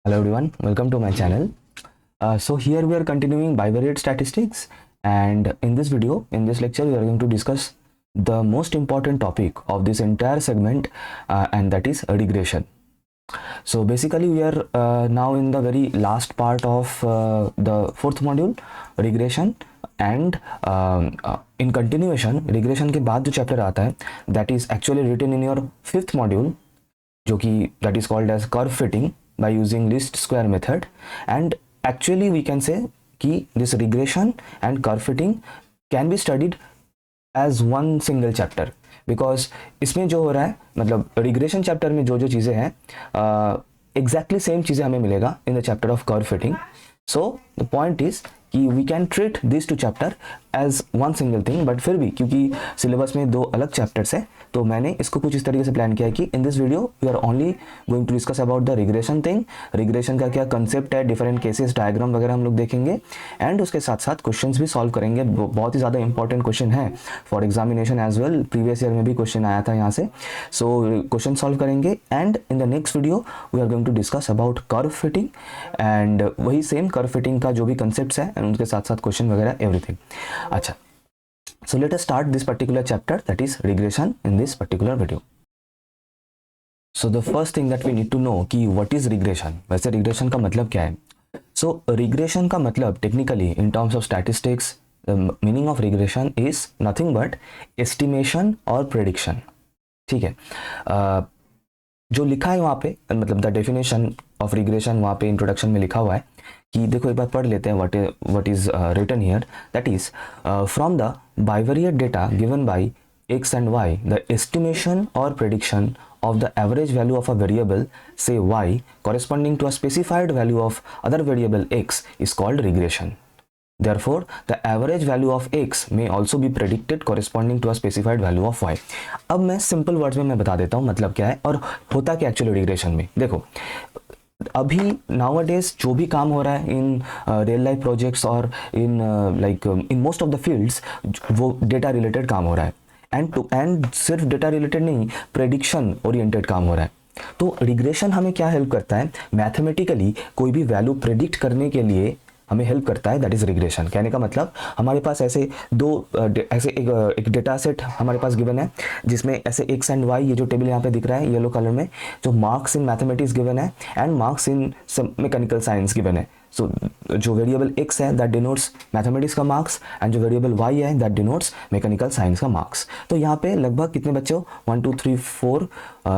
Hello everyone, welcome to my channel. So here we are continuing bivariate statistics, and in this video, in this lecture, we are going to discuss the most important topic of this entire segment, and that is regression. So basically we are now in the very last part of the fourth module, regression, and in continuation regression के बाद जो chapter आता है that is actually written in your fifth module, जो कि that is called as curve fitting by using least square method. And actually we can say कि this regression and curve fitting can be studied as one single chapter, because इसमें जो हो रहा है मतलब regression chapter में जो जो चीज़ें हैं exactly same चीज़ें हमें मिलेगा in the chapter of curve fitting. So the point is कि we can treat these two chapter as one single thing, but फिर भी क्योंकि सिलेबस में दो अलग चैप्टर्स हैं तो मैंने इसको कुछ इस तरीके से प्लान किया है कि in this video we are only going to discuss about the regression thing, regression का क्या कंसेप्ट है, डिफरेंट केसेस, डायग्राम वगैरह हम लोग देखेंगे, एंड उसके साथ साथ क्वेश्चंस भी सॉल्व करेंगे. बहुत ही ज़्यादा इंपॉर्टेंट क्वेश्चन है for examination as well, previous year में भी क्वेश्चन आया था यहाँ से. सो क्वेश्चन सॉल्व करेंगे and in the next video we are going to discuss about curve fitting, and वही सेम कर्व फिटिंग का जो भी कंसेप्ट है एंड उनके साथ साथ क्वेश्चन वगैरह एवरीथिंग. अच्छा, so let us start this particular chapter, that is regression, in this particular video. So the first thing that we need to know कि what is regression. वैसे regression का मतलब क्या है? So regression का मतलब technically in terms of statistics, the meaning of regression is nothing but estimation or prediction. ठीक है. जो लिखा है वहाँ पे मतलब द डेफिनेशन ऑफ रिग्रेशन वहाँ पे इंट्रोडक्शन में लिखा हुआ है कि देखो एक बार पढ़ लेते हैं what is written here, that is from the bivariate data given by x and y, the estimation or prediction of the average value of a variable say y corresponding to a specified value of other variable x is called regression. Therefore, the average value of x may also be predicted corresponding to a specified value of y. अब मैं simple words में मैं बता देता हूँ मतलब क्या है और होता क्या एक्चुअली रिग्रेशन में. देखो अभी नाउअडेज जो भी काम हो रहा है इन रियल लाइफ प्रोजेक्ट्स और in like in most of the fields वो डेटा रिलेटेड काम हो रहा है, एंड सिर्फ डेटा रिलेटेड नहीं, प्रेडिक्शन ओरिएंटेड काम हो रहा है. तो रिग्रेशन हमें क्या हेल्प करता है, मैथमेटिकली कोई भी वैल्यू प्रेडिक्ट करने के लिए हमें हेल्प करता है, दैट इज रिग्रेशन. कहने का मतलब हमारे पास ऐसे एक डेटा सेट हमारे पास गिवन है जिसमें ऐसे एक्स एंड वाई, ये जो टेबल यहाँ पे दिख रहा है येलो कलर में, जो मार्क्स इन मैथमेटिक्स गिवन है and marks in mechanical science given है. सो जो वेरिएबल एक्स है दैट डिनोट्स मैथमेटिक्स का मार्क्स एंड जो वेरिएबल वाई है दैट डिनोट्स मैकेनिकल साइंस का मार्क्स. तो यहाँ पे लगभग कितने बच्चे हो, 1 2 3 4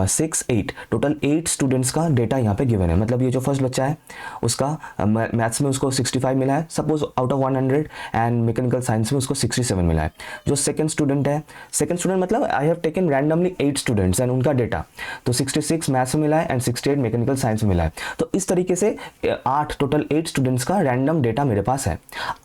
6 8, टोटल 8 स्टूडेंट्स का डेटा यहाँ पे गिवन है. मतलब ये जो फर्स्ट बच्चा है उसका मैथ्स में उसको 65 मिला है suppose out of 100, and mechanical science में उसको 67 मिला है. जो सेकंड स्टूडेंट है, सेकंड स्टूडेंट मतलब I have taken randomly 8 students and उनका डेटा तो 66 मैथ्स में मिला है एंड 68 मैकेनिकल साइंस में मिला है. तो इस तरीके से 8 टोटल 8 स्टूडेंट्स का रैंडम डेटा मेरे पास है.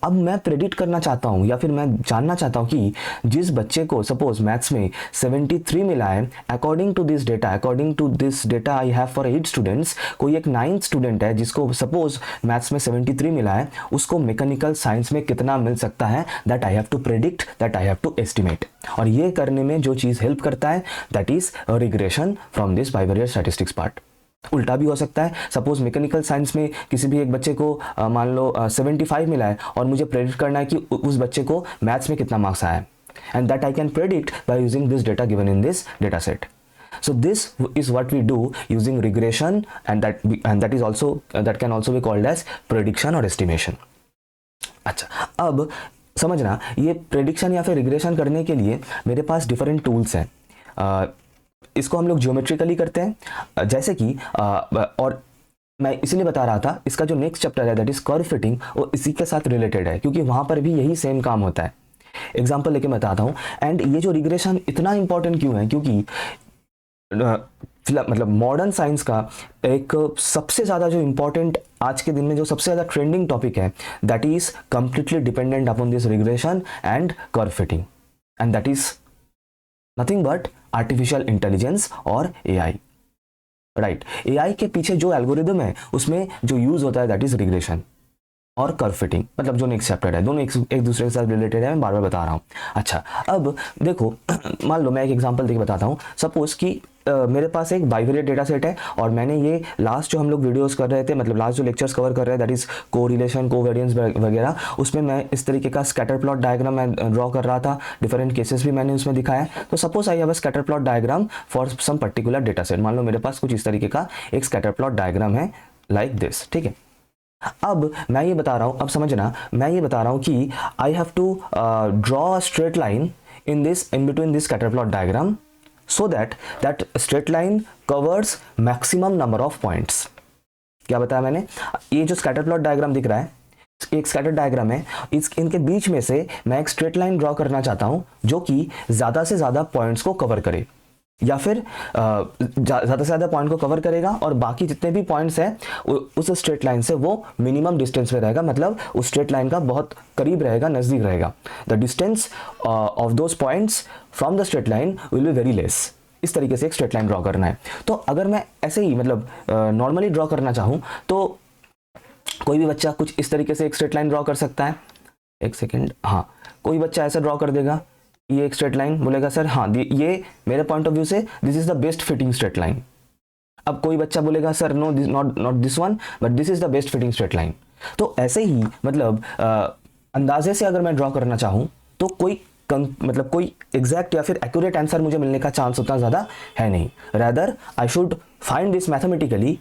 अब मैं प्रेडिक्ट करना चाहता हूँ या फिर मैं जानना चाहता हूँ कि जिस बच्चे को सपोज मैथ्स में 73 मिला है, according to this data I have for 8 students, कोई एक 9th स्टूडेंट है जिसको सपोज मैथ्स में 73 मिला है, उसको मैकेनिकल साइंस में कितना मिल सकता है, that I have to predict, that I have to estimate. और ये करने में जो चीज़ हेल्प करता है that is regression from this bivariate statistics part. उल्टा भी हो सकता है, सपोज मैकेनिकल साइंस में किसी भी एक बच्चे को मान लो 75 मिला है और मुझे प्रेडिक्ट करना है कि उस बच्चे को मैथ्स में कितना मार्क्स आया है, and that I can predict by using this data given in this data set. So this is what we do using regression, and that is also that can also be called as prediction or estimation. अच्छा, अब समझना ये prediction या फिर regression करने के लिए मेरे पास डिफरेंट टूल्स हैं. इसको हम लोग ज्योमेट्रिकली करते हैं जैसे कि और मैं इसलिए बता रहा था इसका जो नेक्स्ट चैप्टर है दैट इज कर्व फिटिंग वो इसी के साथ रिलेटेड है क्योंकि वहाँ पर भी यही सेम काम होता है. एग्जाम्पल लेके मैं बताता हूँ. एंड ये जो रिग्रेशन इतना इंपॉर्टेंट क्यों है, क्योंकि मतलब मॉडर्न साइंस का एक सबसे ज़्यादा जो इम्पोर्टेंट आज के दिन में जो सबसे ज़्यादा ट्रेंडिंग टॉपिक है that is completely dependent upon this regression and curve fitting, and that is nothing but artificial intelligence और एआई. राइट, एआई के पीछे जो एल्गोरिदम है उसमें जो यूज होता है दैट इज रिग्रेशन. और कर्व फिटिंग, मतलब जो नेक्स्ट चैप्टर है, दोनों एक दूसरे के साथ रिलेटेड है, मैं बार बार बता रहा हूँ। अच्छा, अब देखो मान लो मैं एक एग्जांपल देके बताता हूँ। सपोज कि मेरे पास एक बाइवेरिएट डेटा सेट है और मैंने ये लास्ट जो हम लोग वीडियोस कर रहे थे, मतलब लास्ट जो लेक्चर्स कवर कर रहे हैं, दैट इज कोरिलेशन, कोवेरिएंस वगैरह, उसमें मैं इस तरीके का स्कैटर प्लॉट डायग्राम मैं ड्रॉ कर रहा था। डिफरेंट केसेस भी मैंने उसमें दिखाया है। तो suppose I have a scatter plot diagram for some particular data set. मान लो मेरे पास कुछ इस तरीके का एक स्कैटर प्लॉट डायग्राम है लाइक दिस, ठीक है। अब मैं ये बता रहा हूं, अब समझना, मैं ये बता रहा हूं कि I have to draw a straight line in between this scatter plot diagram so that straight line covers maximum number of points। क्या बताया मैंने? ये जो स्कैटर प्लॉट डायग्राम दिख रहा है, एक स्कैटर डायग्राम है, इनके बीच में से मैं एक स्ट्रेट लाइन ड्रॉ करना चाहता हूं जो कि ज्यादा से ज्यादा पॉइंट्स को कवर करे, या फिर ज़्यादा से ज़्यादा पॉइंट को कवर करेगा और बाकी जितने भी पॉइंट्स हैं उस स्ट्रेट लाइन से वो मिनिमम डिस्टेंस में रहेगा, मतलब उस स्ट्रेट लाइन का बहुत करीब रहेगा, नज़दीक रहेगा। The distance of those points from the straight line will be very less. इस तरीके से एक स्ट्रेट लाइन ड्रॉ करना है। तो अगर मैं ऐसे ही मतलब नॉर्मली ड्रॉ करना चाहूँ तो कोई भी बच्चा कुछ इस तरीके से एक स्ट्रेट लाइन ड्रॉ कर सकता है। एक सेकेंड, हाँ, कोई बच्चा ऐसा ड्रॉ कर देगा, ये एक स्ट्रेट लाइन, बोलेगा सर हाँ ये मेरे पॉइंट ऑफ व्यू से this is the best fitting straight line. अब कोई बच्चा बोलेगा sir no, not this one, but this is the best fitting straight line. तो ऐसे ही मतलब अंदाजे से अगर मैं ड्रॉ करना चाहूं तो मतलब कोई एग्जैक्ट या फिर एक्यूरेट आंसर मुझे मिलने का चांस उतना ज़्यादा है नहीं। Rather I should find this mathematically,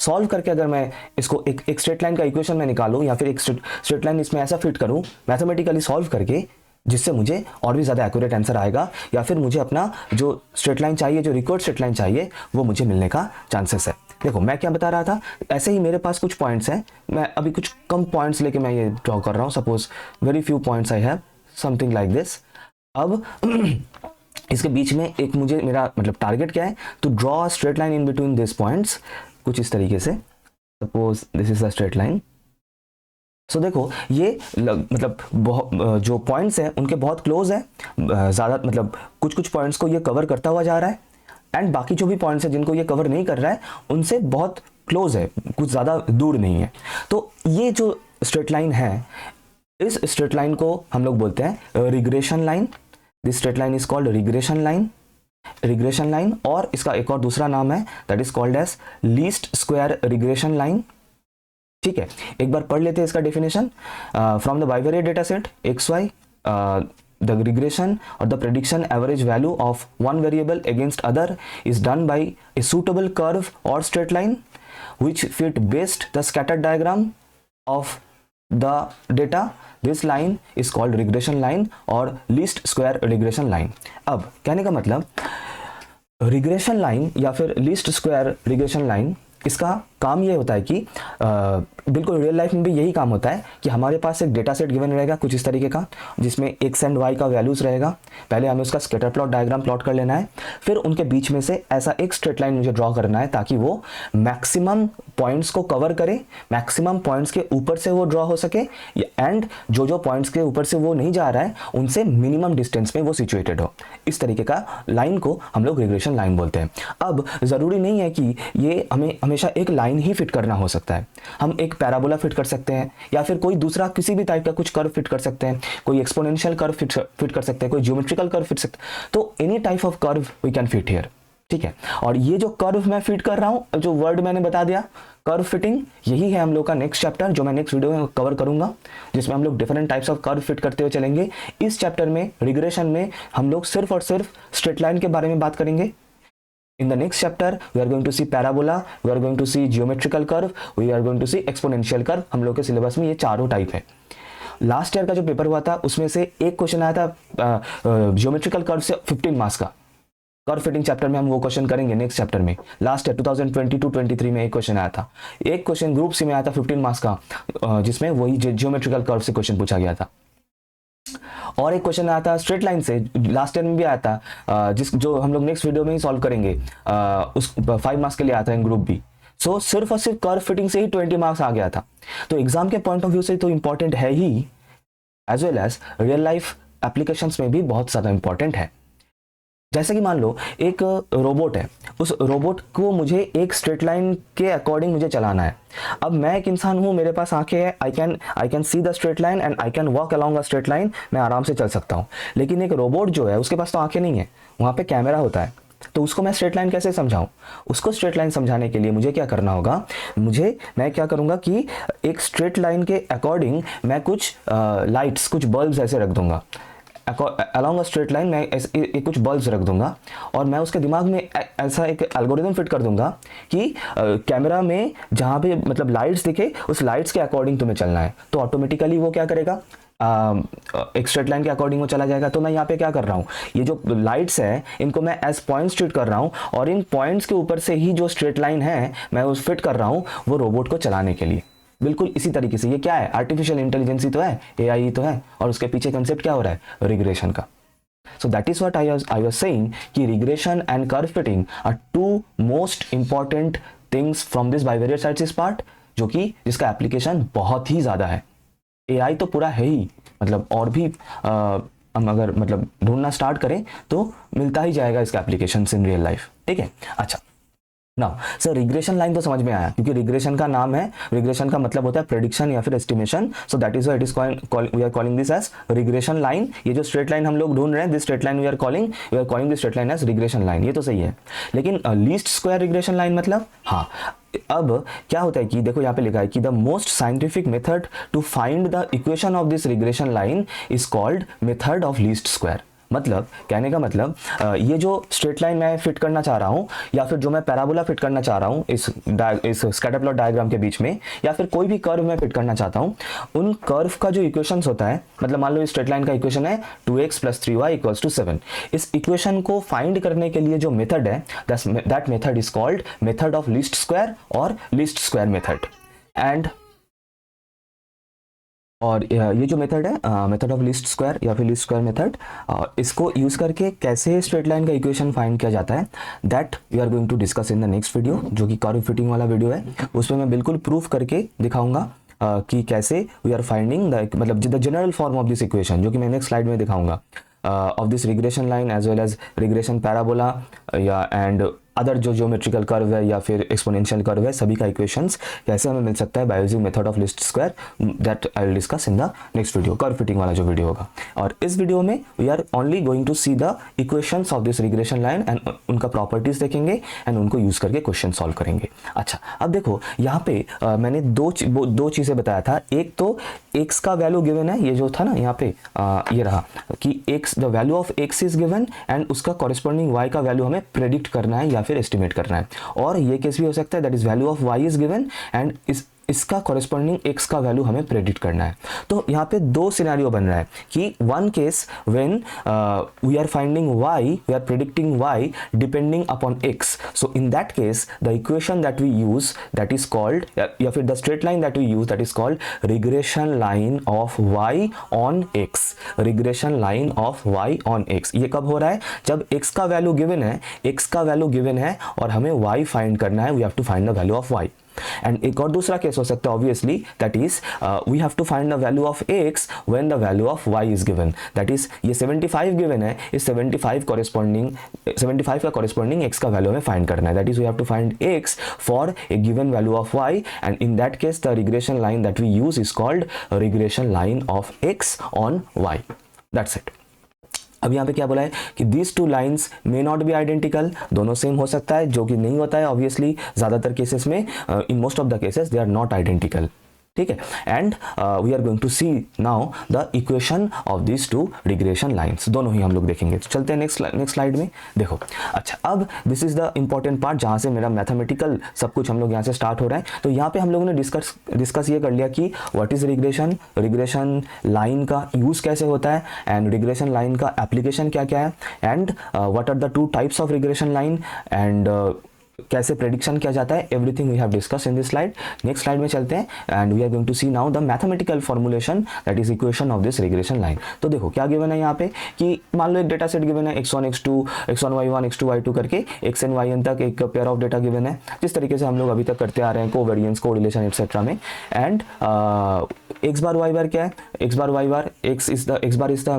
solve करके अगर मैं इसको एक स्ट्रेट लाइन का इक्वेशन में निकालूं या फिर एक स्ट्रेट लाइन इसमें ऐसा फिट करूं मैथमेटिकली सॉल्व करके, जिससे मुझे और भी ज़्यादा एक्यूरेट आंसर आएगा, या फिर मुझे अपना जो स्ट्रेट लाइन चाहिए, जो रिकॉर्ड स्ट्रेट लाइन चाहिए, वो मुझे मिलने का चांसेस है। देखो मैं क्या बता रहा था, ऐसे ही मेरे पास कुछ पॉइंट्स हैं, मैं अभी कुछ कम पॉइंट्स लेके मैं ये ड्रॉ कर रहा हूँ। Suppose very few points I have, something like this. अब इसके बीच में एक मुझे मेरा मतलब टारगेट क्या है, to draw a straight line in between this points, कुछ इस तरीके से। Suppose this is the straight line. So देखो ये मतलब जो पॉइंट्स हैं उनके बहुत क्लोज है, ज़्यादा मतलब कुछ पॉइंट्स को ये कवर करता हुआ जा रहा है, एंड बाकी जो भी पॉइंट्स हैं जिनको ये कवर नहीं कर रहा है उनसे बहुत क्लोज है, कुछ ज़्यादा दूर नहीं है। तो ये जो स्ट्रेट लाइन है, इस स्ट्रेट लाइन को हम लोग बोलते हैं regression line. This straight line is called regression line, और इसका एक और दूसरा नाम है, that is called as least square regression line. ठीक है, एक बार पढ़ लेते हैं इसका definition. From the bivariate data set X Y, the regression or the prediction average value of one variable against other is done by a suitable curve or straight line which fit best the scattered diagram of the data. This line is called regression line or least square regression line। अब कहने का मतलब regression line या फिर least square regression line, इसका काम ये होता है कि बिल्कुल रियल लाइफ में भी यही काम होता है कि हमारे पास एक डेटा सेट गिवन रहेगा कुछ इस तरीके का, जिसमें एक्स एंड वाई का वैल्यूज़ रहेगा। पहले हमें उसका स्कैटर प्लॉट डायग्राम प्लॉट कर लेना है, फिर उनके बीच में से ऐसा एक स्ट्रेट लाइन मुझे ड्रॉ करना है ताकि वो मैक्सिमम पॉइंट्स को कवर करे, मैक्सिमम पॉइंट्स के ऊपर से वो ड्रॉ हो सके, एंड जो पॉइंट्स के ऊपर से वो नहीं जा रहा है उनसे मिनिमम डिस्टेंस में वो सिचुएटेड हो। इस तरीके का लाइन को हम लोग रिग्रेशन लाइन बोलते हैं। अब ज़रूरी नहीं है कि ये हमें हमेशा एक लाइन ही फिट करना हो सकता है, हम एक पैराबोला फिट कर सकते हैं, या फिर कोई दूसरा किसी भी टाइप का कुछ कर्व फिट कर सकते हैं, कोई एक्सपोनेंशियल कर्व फिट कर सकते हैं, कोई ज्योमेट्रिकल कर्व फिट सकते हैं। तो any type of curve we can fit here. ठीक है, और ये जो कर्व मैं फिट कर रहा हूं, जो वर्ड मैंने बता दिया कर्व फिटिंग, यही है हम लोग का नेक्स्ट चैप्टर जो मैं नेक्स्ट वीडियो में कवर करूंगा, जिसमें हम लोग different types of curve fit करते हुए चलेंगे। इस चैप्टर में रिग्रेशन में हम लोग सिर्फ और सिर्फ स्ट्रेट लाइन के बारे में बात करेंगे। In the next chapter, we are going to see parabola, we are going to see geometrical curve, we are going to see exponential curve। हम लोग के सिलेबस में ये चारों टाइप है। लास्ट ईयर का जो पेपर हुआ था उसमें से एक क्वेश्चन आया था जियोमेट्रिकल कर्व से 15 मार्क्स का। कर्व फिटिंग चैप्टर में हम वो क्वेश्चन करेंगे नेक्स्ट चैप्टर में। लास्ट ईयर 2022-23 में एक क्वेश्चन आया था, एक क्वेश्चन ग्रुप सी में आया था 15 मार्क्स का, जिसमें वही जियोमेट्रिकल कर्व से क्वेश्चन पूछा गया था। और एक क्वेश्चन आया था स्ट्रेट लाइन से, लास्ट ईयर में भी आया था, जो हम लोग नेक्स्ट वीडियो में ही सॉल्व करेंगे, उस 5 मार्क्स के लिए आया था इन ग्रुप बी। सो सिर्फ और सिर्फ कर्व फिटिंग से ही 20 मार्क्स आ गया था। तो एग्जाम के पॉइंट ऑफ व्यू से तो इंपॉर्टेंट है ही, as well as real life applications में भी बहुत ज़्यादा इंपॉर्टेंट है। जैसे कि मान लो एक रोबोट है, उस रोबोट को मुझे एक स्ट्रेट लाइन के अकॉर्डिंग मुझे चलाना है। अब मैं एक इंसान हूँ, मेरे पास आंखें हैं, I can see the straight line and I can walk along a straight line, मैं आराम से चल सकता हूँ। लेकिन एक रोबोट जो है उसके पास तो आंखें नहीं है, वहाँ पे कैमरा होता है, तो उसको मैं स्ट्रेट लाइन कैसे समझाऊं? उसको स्ट्रेट लाइन समझाने के लिए मुझे क्या करना होगा, मैं क्या करूंगा कि एक स्ट्रेट लाइन के अकॉर्डिंग मैं कुछ लाइट्स, कुछ बल्ब्स ऐसे रख दूंगा अलॉन्ग अ स्ट्रेट लाइन, मैं ऐसे कुछ बल्ब्स रख दूंगा और मैं उसके दिमाग में ऐसा एक एल्गोरिदम फिट कर दूंगा कि कैमरा में जहाँ पे मतलब लाइट्स दिखे उस लाइट्स के अकॉर्डिंग तुम्हें चलना है, तो ऑटोमेटिकली वो क्या करेगा, एक स्ट्रेट लाइन के अकॉर्डिंग वो चला जाएगा। तो मैं यहाँ पे क्या कर रहा हूँ, ये जो लाइट्स है इनको मैं एज पॉइंट्स ट्रीट कर रहा हूँ और इन पॉइंट्स के ऊपर से ही जो स्ट्रेट लाइन है मैं उस फिट कर रहा हूँ वो रोबोट को चलाने के लिए। बिल्कुल इसी तरीके से ये क्या है, आर्टिफिशियल इंटेलिजेंस ही तो है, एआई ही तो है, और उसके पीछे कंसेप्ट क्या हो रहा है, रिग्रेशन का। So that is what I was saying कि regression and curve fitting are two most important things from this bivariate statistics part, जो कि जिसका एप्लीकेशन बहुत ही ज़्यादा है। AI तो पूरा है ही, मतलब और भी हम अगर मतलब ढूंढना स्टार्ट करें तो मिलता ही जाएगा इसका एप्लीकेशन इन रियल लाइफ। ठीक है, अच्छा नाउ सर रिग्रेशन लाइन तो समझ में आया, क्योंकि रिग्रेशन का नाम है, रिग्रेशन का मतलब होता है प्रेडिक्शन या फिर estimation. So that is why it is we are calling this as regression line. ये जो स्ट्रेट लाइन हम लोग ढूंढ रहे हैं, this straight line we are calling this straight line as regression line, ये तो सही है। लेकिन लीस्ट स्क्वायर रिग्रेशन लाइन मतलब, हाँ अब क्या होता है कि देखो यहाँ पे लिखा है कि the most scientific method to find the equation of this regression line is called method of least square. मतलब कहने का मतलब ये जो स्ट्रेट लाइन मैं फिट करना चाह रहा हूँ या फिर जो मैं पैराबोला फिट करना चाह रहा हूँ इस स्कैटर प्लॉट डायग्राम के बीच में, या फिर कोई भी कर्व मैं फिट करना चाहता हूँ, उन कर्व का जो इक्वेशंस होता है, मतलब मान लो इस स्ट्रेट लाइन का इक्वेशन है 2x + 3y = 7, इस इक्वेशन को फाइंड करने के लिए जो मेथड है that method is called method of least square और लीस्ट स्क्वायर मेथड। एंड और ये जो मेथड है मेथड ऑफ लीस्ट स्क्वायर या फिर लीस्ट स्क्वायर मेथड, इसको यूज़ करके कैसे स्ट्रेट लाइन का इक्वेशन फाइंड किया जाता है, that we are going to discuss in the next video, जो कि कर्व फिटिंग वाला वीडियो है। उसमें मैं बिल्कुल प्रूफ करके दिखाऊंगा कि कैसे वी आर फाइंडिंग द मतलब the general form of this equation, जो कि मैं नेक्स्ट स्लाइड में दिखाऊंगा, of this regression line as well as regression parabola या एंड अदर जो ज्योमेट्रिकल कर्व है या फिर एक्सपोनेंशियल कर्व है, सभी का इक्वेशंस कैसे हमें मिल सकता है by using method of least square, that I will discuss in the next video, curve fitting वाला जो वीडियो होगा। और इस वीडियो में we are only going to see the equations of this regression line and उनका properties देखेंगे and उनको use करके क्वेश्चन सॉल्व करेंगे। अच्छा, अब देखो यहाँ पे मैंने दो चीज़ें बताया था। एक तो x का वैल्यू गिवन है, ये जो था ना यहाँ पे ये रहा कि x the value of x is given and उसका कॉरेस्पॉन्डिंग y का वैल्यू हमें प्रेडिक्ट करना है या फिर एस्टिमेट करना है। और ये केस भी हो सकता है that is value of y is given and इसका कॉरेस्पॉन्डिंग x का वैल्यू हमें प्रेडिक्ट करना है। तो यहाँ पे दो सिनेरियो बन रहा है कि one case when we are finding y, we are predicting y depending upon x, so in that case the equation that we use that is called या फिर the straight line that we use that is called regression line of y on x, regression line of y on x। ये कब हो रहा है, जब x का value given है, x का वैल्यू गिवन है और हमें y फाइंड करना है, we have to find the value of y। And एक और दूसरा केस हो सकता है obviously, that is we have to find the value of x when the value of y is given, that is ये 75 given है, इस 75 का कॉरेस्पॉन्डिंग x का वैल्यू हमें फाइंड करना है, that is we have to find x for a given value of y and in that case the regression line that we use is called regression line of x on y। That's it. अब यहाँ पे क्या बोला है कि these two lines may not be identical, दोनों same हो सकता है, जो कि नहीं होता है ऑब्वियसली ज़्यादातर केसेस में, in most of the cases they are not identical. ठीक है, and we are going to see now the equation of this two regression lines, दोनों ही हम लोग देखेंगे। तो चलते हैं नेक्स्ट स्लाइड में। देखो अच्छा, अब this is the important part जहाँ से मेरा मैथमेटिकल सब कुछ हम लोग यहाँ से स्टार्ट हो रहा है। तो यहाँ पे हम लोगों ने डिस्कस ये कर लिया कि what is regression, regression line का यूज़ कैसे होता है एंड रिग्रेशन लाइन का एप्लीकेशन क्या क्या है and what are the two types of regression line and कैसे प्रेडिक्शन किया जाता है, everything we have discuss in this slide. Next slide में चलते हैं and we are going to see now the mathematical formulation that is equation of this regression line. तो देखो क्या गिवन है यहाँ पे कि मान लो एक डेटा सेट गिवन है x1 x2 x1 y1 x2 y2 करके xn yn तक एक पेयर ऑफ डेटा गिवन है, जिस तरीके से हम लोग अभी तक करते आ रहे हैं कोवेरिएंस, कोरिलेशन एटसेट्रा में। And X bar Y bar क्या है, X bar Y bar, x bar is the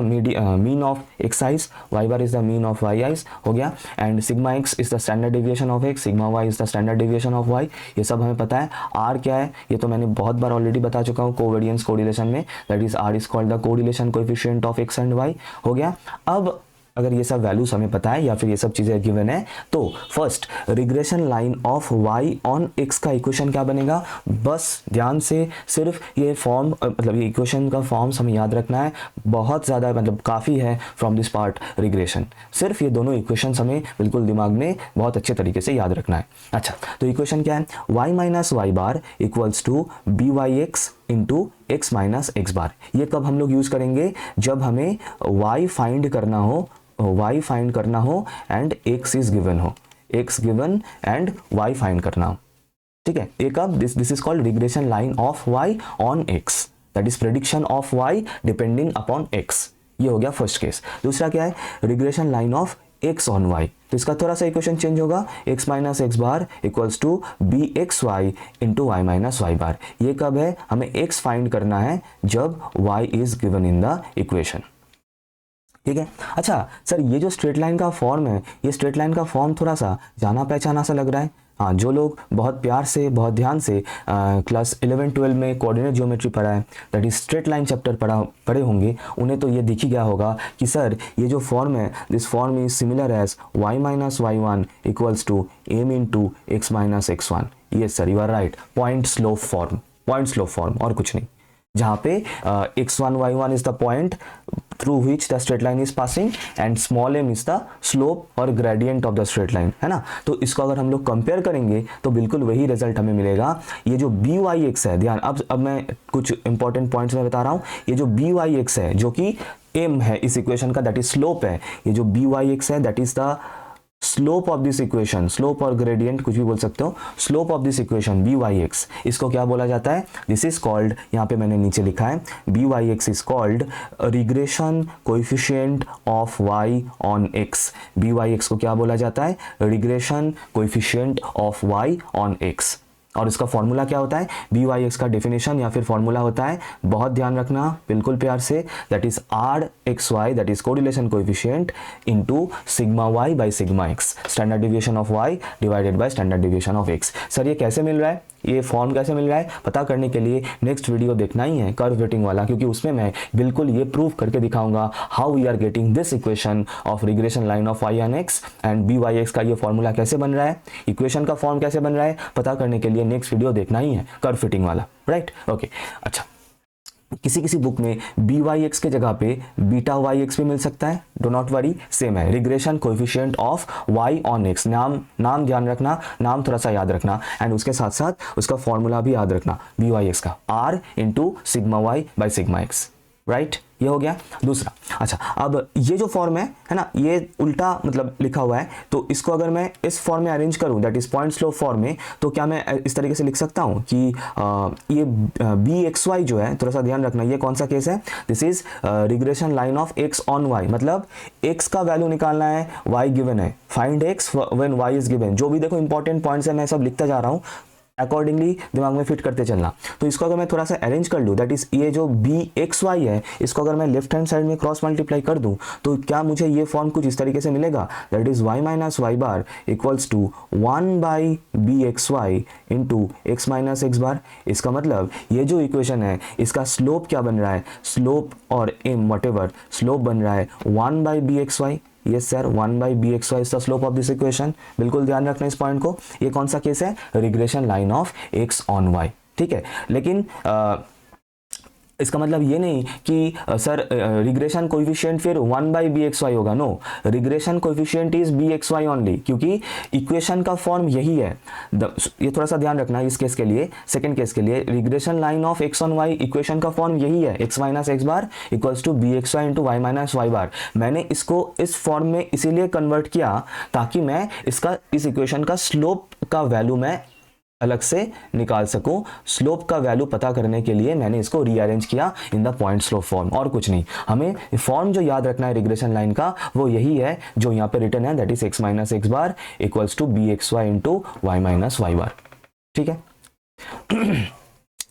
mean of X i's, Y bar is the mean of Y i's, हो गया। And sigma X is the standard deviation of X, sigma Y is the standard deviation of Y, ये सब हमें पता है। Are क्या है ये तो मैंने बहुत बार ऑलरेडी बता चुका हूँ कोवेरिएंस कोरिलेशन में, that is are is called the correlation coefficient of X and Y, हो गया। अब अगर ये सब वैल्यूज हमें पता है या फिर ये सब चीजें गिवन है तो first regression line of y on x का इक्वेशन क्या बनेगा, बस ध्यान से सिर्फ ये फॉर्म मतलब ये इक्वेशन का फॉर्म्स हमें याद रखना है, बहुत ज़्यादा मतलब काफ़ी है फ्रॉम दिस पार्ट रिग्रेशन, सिर्फ ये दोनों इक्वेशंस हमें बिल्कुल दिमाग में बहुत अच्छे तरीके से याद रखना है। अच्छा तो इक्वेशन क्या है, y minus y bar equals to b y x into x minus x bar. ये कब हम लोग यूज़ करेंगे, जब हमें y फाइंड करना हो, y फाइंड करना हो एंड x इज गिवन हो, x given and y find करना हो, ठीक है। एक अब this is called regression line of y on x, that is prediction of y depending upon x, ये हो गया फर्स्ट केस। दूसरा क्या है, regression line of x on y, तो इसका थोड़ा सा इक्वेशन चेंज होगा, x minus x bar equals to b x y into y minus y बार। ये कब है, हमें x फाइंड करना है जब y is given in the equation, ठीक है। अच्छा सर ये जो स्ट्रेट लाइन का फॉर्म है, ये स्ट्रेट लाइन का फॉर्म थोड़ा सा जाना पहचाना सा लग रहा है। हाँ, जो लोग बहुत प्यार से बहुत ध्यान से क्लास 11-12 में कोऑर्डिनेट ज्योमेट्री पढ़ा है, that is straight line chapter पढ़े होंगे, उन्हें तो ये दिख ही गया होगा कि सर ये जो फॉर्म है, this form is similar as y minus y one equals to m into x minus x one. Yes sir, you are right, point slope form, point slope form और कुछ नहीं, जहाँ पे x1 y1 is the point through which the straight line is passing and small m is the slope और gradient of the straight line, है ना। तो इसको अगर हम लोग कंपेयर करेंगे तो बिल्कुल वही रिजल्ट हमें मिलेगा। ये जो बी वाई एक्स है, ध्यान, अब मैं कुछ इंपॉर्टेंट पॉइंट्स में बता रहा हूँ। ये जो बी वाई एक्स है जो कि m है इस इक्वेशन का, दैट इज स्लोप है, ये जो बी वाई एक्स है that is the slope of this equation, slope और ग्रेडियंट कुछ भी बोल सकते हो, slope of this equation b y x, इसको क्या बोला जाता है, दिस इज कॉल्ड, यहाँ पे मैंने नीचे लिखा है, b y x is called regression coefficient of y on x. B y x को क्या बोला जाता है, regression coefficient of y on x. और इसका फॉर्मूला क्या होता है, बी वाई एक्स का डेफिनेशन या फिर फॉर्मूला होता है, बहुत ध्यान रखना बिल्कुल प्यार से, that is r x y, that is correlation coefficient into sigma y by sigma x, standard deviation of y divided by standard deviation of x. Sir ये कैसे मिल रहा है, ये फॉर्म कैसे मिल रहा है, पता करने के लिए नेक्स्ट वीडियो देखना ही है कर्व फिटिंग वाला, क्योंकि उसमें मैं बिल्कुल ये प्रूव करके दिखाऊंगा how we are getting this equation of regression line of y on x and b y x का ये फॉर्मूला कैसे बन रहा है, इक्वेशन का फॉर्म कैसे बन रहा है, पता करने के लिए नेक्स्ट वीडियो देखना ही है कर्व फिटिंग वाला, राइट। ओके अच्छा, किसी किसी बुक में बी वाई एक्स के जगह पे बीटा वाई एक्स भी मिल सकता है, डो नॉट वरी, सेम है, regression coefficient of y on x. नाम ध्यान रखना, नाम थोड़ा सा याद रखना एंड उसके साथ साथ उसका फॉर्मूला भी याद रखना, बी वाई एक्स का r into sigma y by sigma x, right. ये हो गया दूसरा। अच्छा अब ये जो फॉर्म है ना, ये उल्टा मतलब लिखा हुआ है, तो इसको अगर मैं इस फॉर्म में अरेंज करूं, that is point slope form में, तो क्या मैं इस तरीके से लिख सकता हूं कि ये बी एक्स वाई जो है, थोड़ा सा ध्यान रखना, ये कौन सा केस है, this is regression line of x on y, मतलब एक्स का वैल्यू निकालना है, वाई गिवन है, find x when y is given. जो भी देखो इंपॉर्टेंट पॉइंट्स है मैं सब लिखता जा रहा हूँ, अकॉर्डिंगली दिमाग में फिट करते चलना। तो इसको अगर मैं थोड़ा सा अरेंज कर लूँ, दैट इज ये जो बी एक्स वाई है, इसको अगर मैं लेफ्ट हैंड साइड में क्रॉस मल्टीप्लाई कर दूं, तो क्या मुझे ये फॉर्म कुछ इस तरीके से मिलेगा, that is y minus y bar equals to 1 by b x y into x minus x bar. इसका मतलब ये जो इक्वेशन है इसका स्लोप क्या बन रहा है, स्लोप और एम वटेवर स्लोप बन रहा है 1 by b x y. Yes sir, 1 by b x y is the slope of this equation. बिल्कुल ध्यान रखना इस पॉइंट को। ये कौन सा केस है, regression line of x on y, ठीक है। लेकिन इसका मतलब ये नहीं कि सर रिग्रेशन कोएफिशिएंट फिर 1 बाई बी एक्स वाई होगा, no, regression coefficient is b x y only, क्योंकि इक्वेशन का फॉर्म यही है। ये थोड़ा सा ध्यान रखना इस केस के लिए, सेकंड केस के लिए, regression line of x on y equation का फॉर्म यही है, x minus x bar equals to b x y into y minus y bar. मैंने इसको इस फॉर्म में इसीलिए कन्वर्ट किया ताकि मैं इस इक्वेशन का स्लोप का वैल्यू मैं अलग से निकाल सकूं। स्लोप का वैल्यू पता करने के लिए मैंने इसको रीअरेंज किया in the point slope form, और कुछ नहीं। हमें फॉर्म जो याद रखना है रिग्रेशन लाइन का वो यही है जो यहाँ पे रिटर्न है, that is x minus x bar equals to b x y into y minus y bar, ठीक है।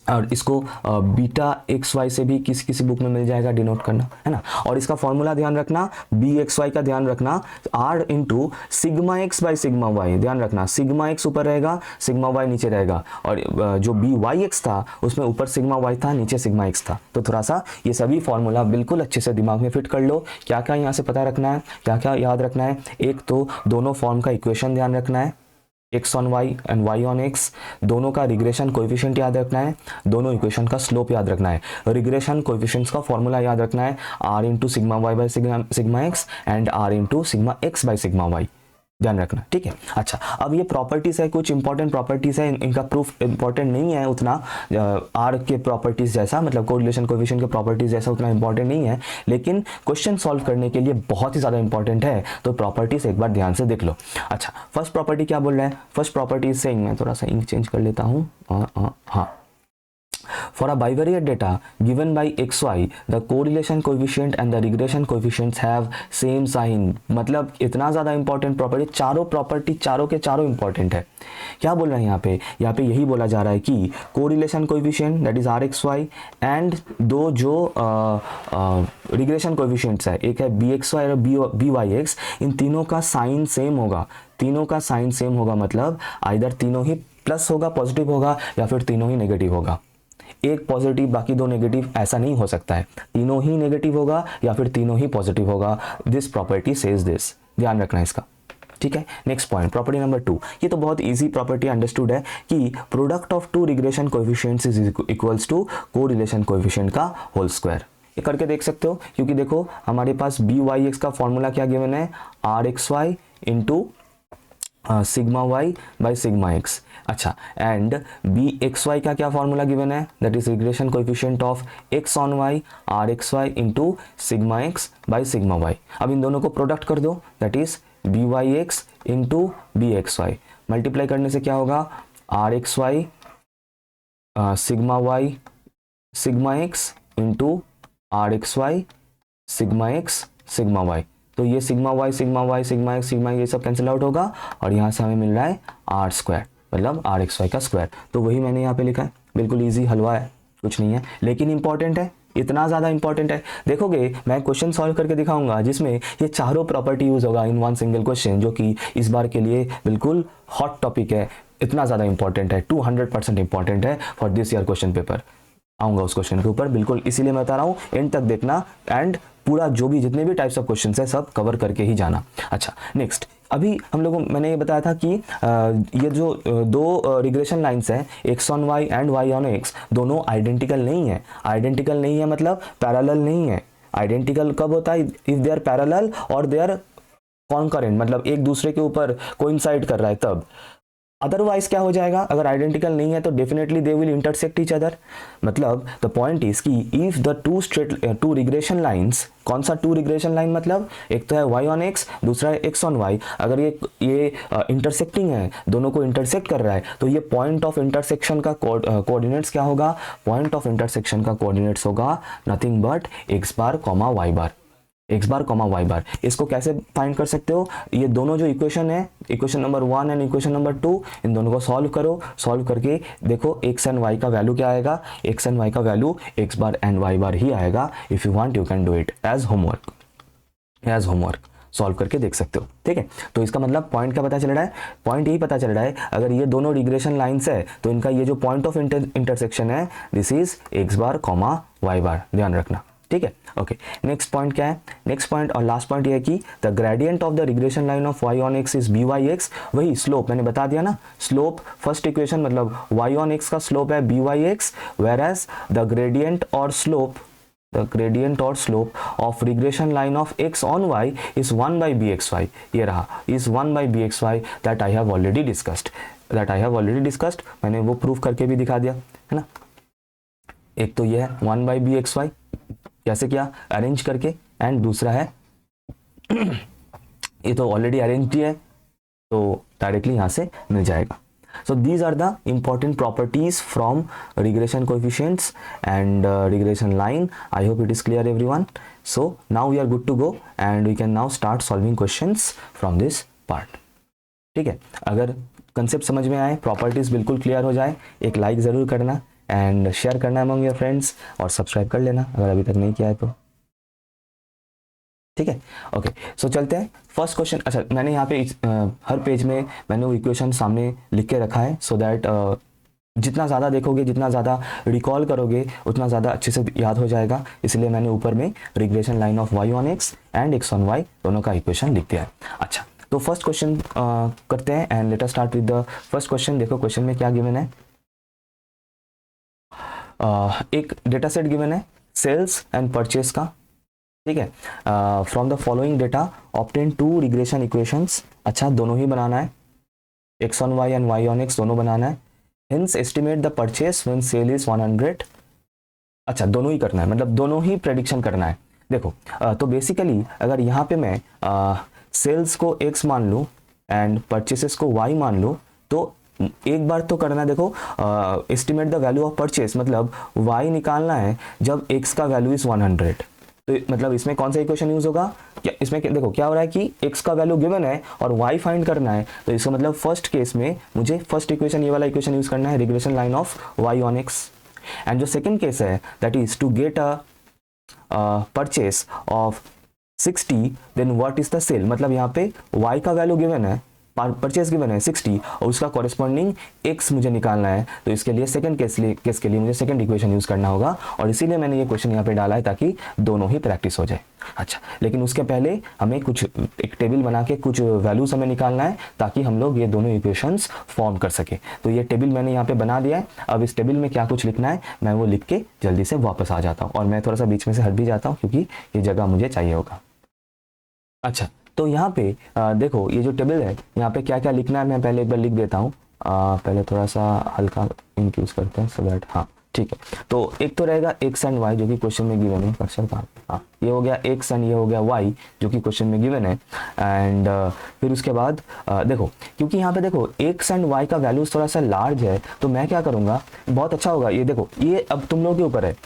और इसको बीटा एक्स वाई से भी किसी किसी बुक में मिल जाएगा डिनोट करना, है ना। और इसका फॉर्मूला ध्यान रखना, बी एक्स वाई का ध्यान रखना, r into sigma x by sigma y, ध्यान रखना सिग्मा एक्स ऊपर रहेगा, सिग्मा वाई नीचे रहेगा। और जो बी वाई एक्स था उसमें ऊपर सिग्मा वाई था, नीचे सिग्मा एक्स था। तो थोड़ा सा ये सभी फॉर्मूला बिल्कुल अच्छे से दिमाग में फिट कर लो। क्या क्या यहाँ से पता रखना है, क्या क्या याद रखना है। एक तो दोनों फॉर्म का इक्वेशन ध्यान रखना है, x on y and y on x, दोनों का रिग्रेशन कोएफिशिएंट याद रखना है, दोनों इक्वेशन का स्लोप याद रखना है। रिग्रेशन कोएफिशिएंट्स का फॉर्मूला याद रखना है, r into sigma y by sigma x and r into sigma x by sigma y, ध्यान रखना, ठीक है। अच्छा, अब ये प्रॉपर्टीज है, कुछ इंपॉर्टेंट प्रॉपर्टीज है, इनका प्रूफ इंपॉर्टेंट नहीं है उतना, आर के प्रॉपर्टीज जैसा, मतलब कोरिलेशन कोएफिशिएंट के प्रॉपर्टीज जैसा उतना इंपॉर्टेंट नहीं है, लेकिन क्वेश्चन सॉल्व करने के लिए बहुत ही ज़्यादा इंपॉर्टेंट है। तो प्रॉपर्टीज एक बार ध्यान से देख लो। अच्छा, फर्स्ट प्रॉपर्टी क्या बोल रहा है, फर्स्ट प्रॉपर्टी से मैं थोड़ा सा इंक चेंज कर लेता हूँ। हाँ, for a bivariate data given by xy the correlation coefficient and the regression coefficients have same sign। मतलब इतना ज़्यादा इंपॉर्टेंट प्रॉपर्टी, चारों प्रॉपर्टी चारों के चारों इंपॉर्टेंट है। क्या बोल रहे हैं यहाँ पे यही बोला जा रहा है कि correlation coefficient that is r x y and दो जो रिग्रेशन कोएफिशिएंट्स है, एक है बी एक्स वाई और बी वाई एक्स, इन तीनों का साइन सेम होगा। तीनों का साइन सेम होगा मतलब आइदर तीनों ही प्लस होगा, पॉजिटिव होगा, या फिर तीनों ही नेगेटिव होगा। एक पॉजिटिव बाकी दो नेगेटिव, ऐसा नहीं हो सकता है। तीनों ही नेगेटिव होगा या फिर तीनों ही पॉजिटिव होगा। दिस प्रॉपर्टी सेज दिस, ध्यान रखना इसका, ठीक है। Next point, property number 2। ये तो बहुत इजी प्रॉपर्टी अंडरस्टूड है कि product of two regression coefficients is equals to correlation coefficient का होल स्क्वायर। ये करके देख सकते हो, क्योंकि देखो हमारे पास बी वाई एक्स का फॉर्मूला क्या गिवन है, r x y into sigma y by sigma x. अच्छा, एंड बी एक्स वाई का क्या फॉर्मूला गिवन है, that is regression coefficient of x on y r x y into sigma x by sigma y. अब इन दोनों को product कर दो, that is b y x into b x y. Multiply करने से क्या होगा, r x y sigma y sigma x into r x y sigma x sigma y. तो ये sigma y sigma y sigma x sigma ये सब cancel out होगा और यहाँ से हमें मिल रहा है आर स्क्वायर, मतलब आर एक्स वाई का स्क्वायर। तो वही मैंने यहाँ पे लिखा है, बिल्कुल इजी हलवा है, कुछ नहीं है, लेकिन इंपॉर्टेंट है, इतना ज़्यादा इंपॉर्टेंट है। देखोगे मैं क्वेश्चन सॉल्व करके दिखाऊंगा जिसमें ये चारों प्रॉपर्टी यूज होगा इन वन सिंगल क्वेश्चन, जो कि इस बार के लिए बिल्कुल हॉट टॉपिक है, इतना ज़्यादा इंपॉर्टेंट है, 200% इंपॉर्टेंट है for this year question paper. आऊँगा उस क्वेश्चन के ऊपर, बिल्कुल इसीलिए मैं बता रहा हूँ एंड तक देखना, एंड पूरा जो भी जितने भी टाइप्स ऑफ क्वेश्चंस है सब कवर करके ही जाना। अच्छा, नेक्स्ट, अभी हम लोगों मैंने ये बताया था कि ये जो दो रिग्रेशन लाइंस हैं x on y and y on x, दोनों आइडेंटिकल नहीं है। आइडेंटिकल नहीं है मतलब पैरेलल नहीं है। आइडेंटिकल कब होता है, इफ दे आर पैरेलल और दे आर कॉन्करेंट, मतलब एक दूसरे के ऊपर कोइंसाइड कर रहा है तब। अदरवाइज क्या हो जाएगा, अगर आइडेंटिकल नहीं है तो definitely they will intersect each other. मतलब द पॉइंट इज कि if the two regression lines, कौन सा टू रिग्रेशन लाइन, मतलब एक तो है y ऑन x, दूसरा है x ऑन y, अगर ये इंटरसेक्टिंग है, दोनों को इंटरसेक्ट कर रहा है, तो ये पॉइंट ऑफ इंटरसेक्शन का कोऑर्डिनेट्स क्या होगा, पॉइंट ऑफ इंटरसेक्शन का कोऑर्डिनेट्स होगा nothing but x bar comma y bar, x bar comma y bar. इसको कैसे फाइंड कर सकते हो, ये दोनों जो इक्वेशन है, equation number 1 and equation number 2, इन दोनों को सॉल्व करो। सॉल्व करके देखो एक्स एंड वाई का वैल्यू क्या आएगा, एक्स एंड वाई का value x bar and y bar ही आएगा। If you want you can do it as homework solve करके देख सकते हो, ठीक है। तो इसका मतलब पॉइंट क्या पता चल रहा है, पॉइंट यही पता चल रहा है, अगर ये दोनों रिग्रेशन लाइंस है तो इनका ये जो पॉइंट ऑफ इंटरसेक्शन है this is x bar comma y bar, ध्यान रखना, ठीक है। ओके, नेक्स्ट पॉइंट क्या है, नेक्स्ट पॉइंट और लास्ट पॉइंट ये है कि the gradient of the regression line of y on x is b y x. वही स्लोप मैंने बता दिया ना, स्लोप फर्स्ट इक्वेशन मतलब y ऑन x का स्लोप है b y x, whereas the gradient और slope of regression line of x on y is 1 by bxy। ये रहा, is 1 by bxy that I have already discussed, मैंने वो proof करके भी दिखा दिया है ना। एक तो ये है 1 by bxy, कैसे किया, अरेंज करके, एंड दूसरा है ये तो ऑलरेडी अरेंज है तो डायरेक्टली यहाँ से मिल जाएगा। So these are the important properties from regression coefficients and regression line. I hope it is clear everyone. So now we are good to go and we can now start solving questions from this part, ठीक है। अगर concept समझ में आए, properties बिल्कुल clear हो जाए, एक लाइक ज़रूर करना एंड शेयर करना अमंग योर फ्रेंड्स और सब्सक्राइब कर लेना अगर अभी तक नहीं किया है तो, ठीक है। ओके, सो चलते हैं फर्स्ट क्वेश्चन। अच्छा, मैंने यहाँ पे हर पेज में मैंने वो इक्वेशन सामने लिख के रखा है सो दैट जितना ज़्यादा देखोगे, जितना ज़्यादा रिकॉल करोगे, उतना ज़्यादा अच्छे से याद हो जाएगा। इसलिए मैंने ऊपर में regression line of y on x and x on y दोनों का इक्वेशन लिख दिया है। अच्छा, तो फर्स्ट क्वेश्चन करते हैं and let us start with the first question. देखो क्वेश्चन में क्या गिवन है। एक डेटा सेट गिवन है सेल्स एंड परचेस का, ठीक है। From the following data obtain two regression equations. अच्छा, दोनों ही बनाना है, x on y and y on x दोनों बनाना है। Hence estimate the purchase when sale is 100। अच्छा, दोनों ही करना है, मतलब दोनों ही प्रेडिक्शन करना है। देखो तो बेसिकली अगर यहाँ पे मैं सेल्स को x मान लूँ एंड परचेसेस को y मान लूँ तो एक बार तो करना है। देखो estimate the value of purchase मतलब y निकालना है जब x का वैल्यू इज 100। तो मतलब इसमें कौन सा इक्वेशन यूज होगा, क्या इसमें देखो क्या हो रहा है कि x का वैल्यू गिवन है और y फाइंड करना है। तो इसका मतलब फर्स्ट केस में मुझे फर्स्ट इक्वेशन, ये वाला इक्वेशन यूज करना है, regression line of y on x। And जो सेकंड केस है that is to get a purchase of 60 then what is the sale. मतलब यहाँ पे y का वैल्यू गिवन है, परचेस गिवन है 60 और उसका कॉरेस्पॉन्डिंग x मुझे निकालना है। तो इसके लिए सेकंड केस के लिए मुझे सेकंड इक्वेशन यूज करना होगा और इसीलिए मैंने ये क्वेश्चन यहाँ पे डाला है ताकि दोनों ही प्रैक्टिस हो जाए। अच्छा, लेकिन उसके पहले हमें कुछ एक टेबल बना के कुछ वैल्यूज हमें निकालना है ताकि हम लोग ये दोनों इक्वेशंस फॉर्म कर सके। तो ये टेबल मैंने यहाँ पे बना दिया है। अब इस टेबल में क्या कुछ लिखना है मैं वो लिख के जल्दी से वापस आ जाता हूँ और मैं थोड़ा सा बीच में से हट भी जाता हूँ क्योंकि ये जगह मुझे चाहिए होगा। अच्छा, तो यहाँ पे देखो ये जो टेबल है यहाँ पे क्या क्या लिखना है मैं पहले एक बार लिख देता हूँ। पहले थोड़ा सा हल्का इंक यूज करते हैं सो दैट, हाँ ठीक है। तो एक तो रहेगा x एंड y जो कि क्वेश्चन में गिवन है। कर्सर कहाँ, हाँ ये हो गया x एंड ये हो गया y जो कि क्वेश्चन में गिवन है। एंड फिर उसके बाद देखो क्योंकि यहाँ पे देखो x एंड y का वैल्यूज थोड़ा सा लार्ज है तो मैं क्या करूँगा, बहुत अच्छा होगा ये। देखो ये अब तुम लोग के ऊपर है,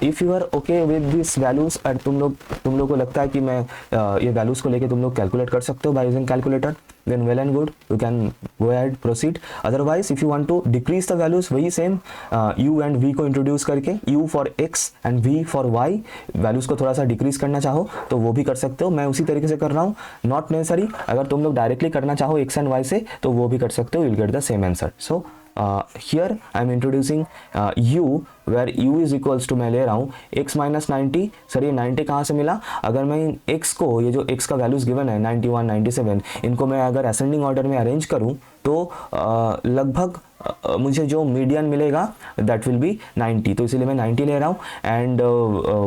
if you are okay with this values और तुम लोग को लगता है कि मैं ये वैल्यूज को लेके तुम लोग कैलकुलेट कर सकते हो by using calculator, then well and good you can go ahead proceed। otherwise if you want to decrease the values वही सेम u and v को इंट्रोड्यूस करके u for x and v for y values को थोड़ा सा decrease करना चाहो तो वो भी कर सकते हो। मैं उसी तरीके से कर रहा हूँ, नॉट नेसेसरी अगर तुम लोग डायरेक्टली करना चाहो x and y से तो वो भी कर सकते हो, you'll get the same answer। so here I am introducing u where u is equals to मैं ले रहा हूँ x minus 90। सर ये 90 कहाँ से मिला, अगर मैं इन x को, ये जो x का वैल्यूज गिवन है 91 97 इनको मैं अगर असेंडिंग ऑर्डर में अरेंज करूँ तो लगभग मुझे जो मीडियन मिलेगा दैट विल बी 90। तो इसीलिए मैं 90 ले रहा हूँ। एंड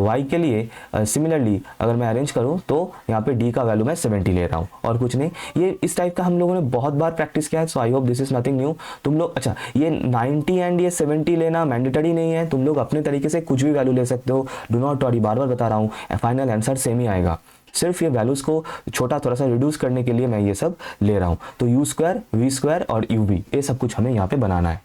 y के लिए सिमिलरली अगर मैं अरेंज करूँ तो यहाँ पे d का वैल्यू मैं 70 ले रहा हूँ और कुछ नहीं। ये इस टाइप का हम लोगों ने बहुत बार प्रैक्टिस किया है so I hope this is nothing new. तुम लोग अच्छा ये 90 एंड ये 70 लेना मैंडेटरी नहीं है, तुम लोग अपने तरीके से कुछ भी वैल्यू ले सकते हो। डू नॉट वरी, बार बार बता रहा हूँ फाइनल आंसर सेम ही आएगा, सिर्फ ये वैल्यूज को छोटा थोड़ा सा रिड्यूस करने के लिए मैं ये सब ले रहा हूँ। तो यू स्क्वायर वी स्क्वायर और यू वी ये सब कुछ हमें यहाँ पे बनाना है,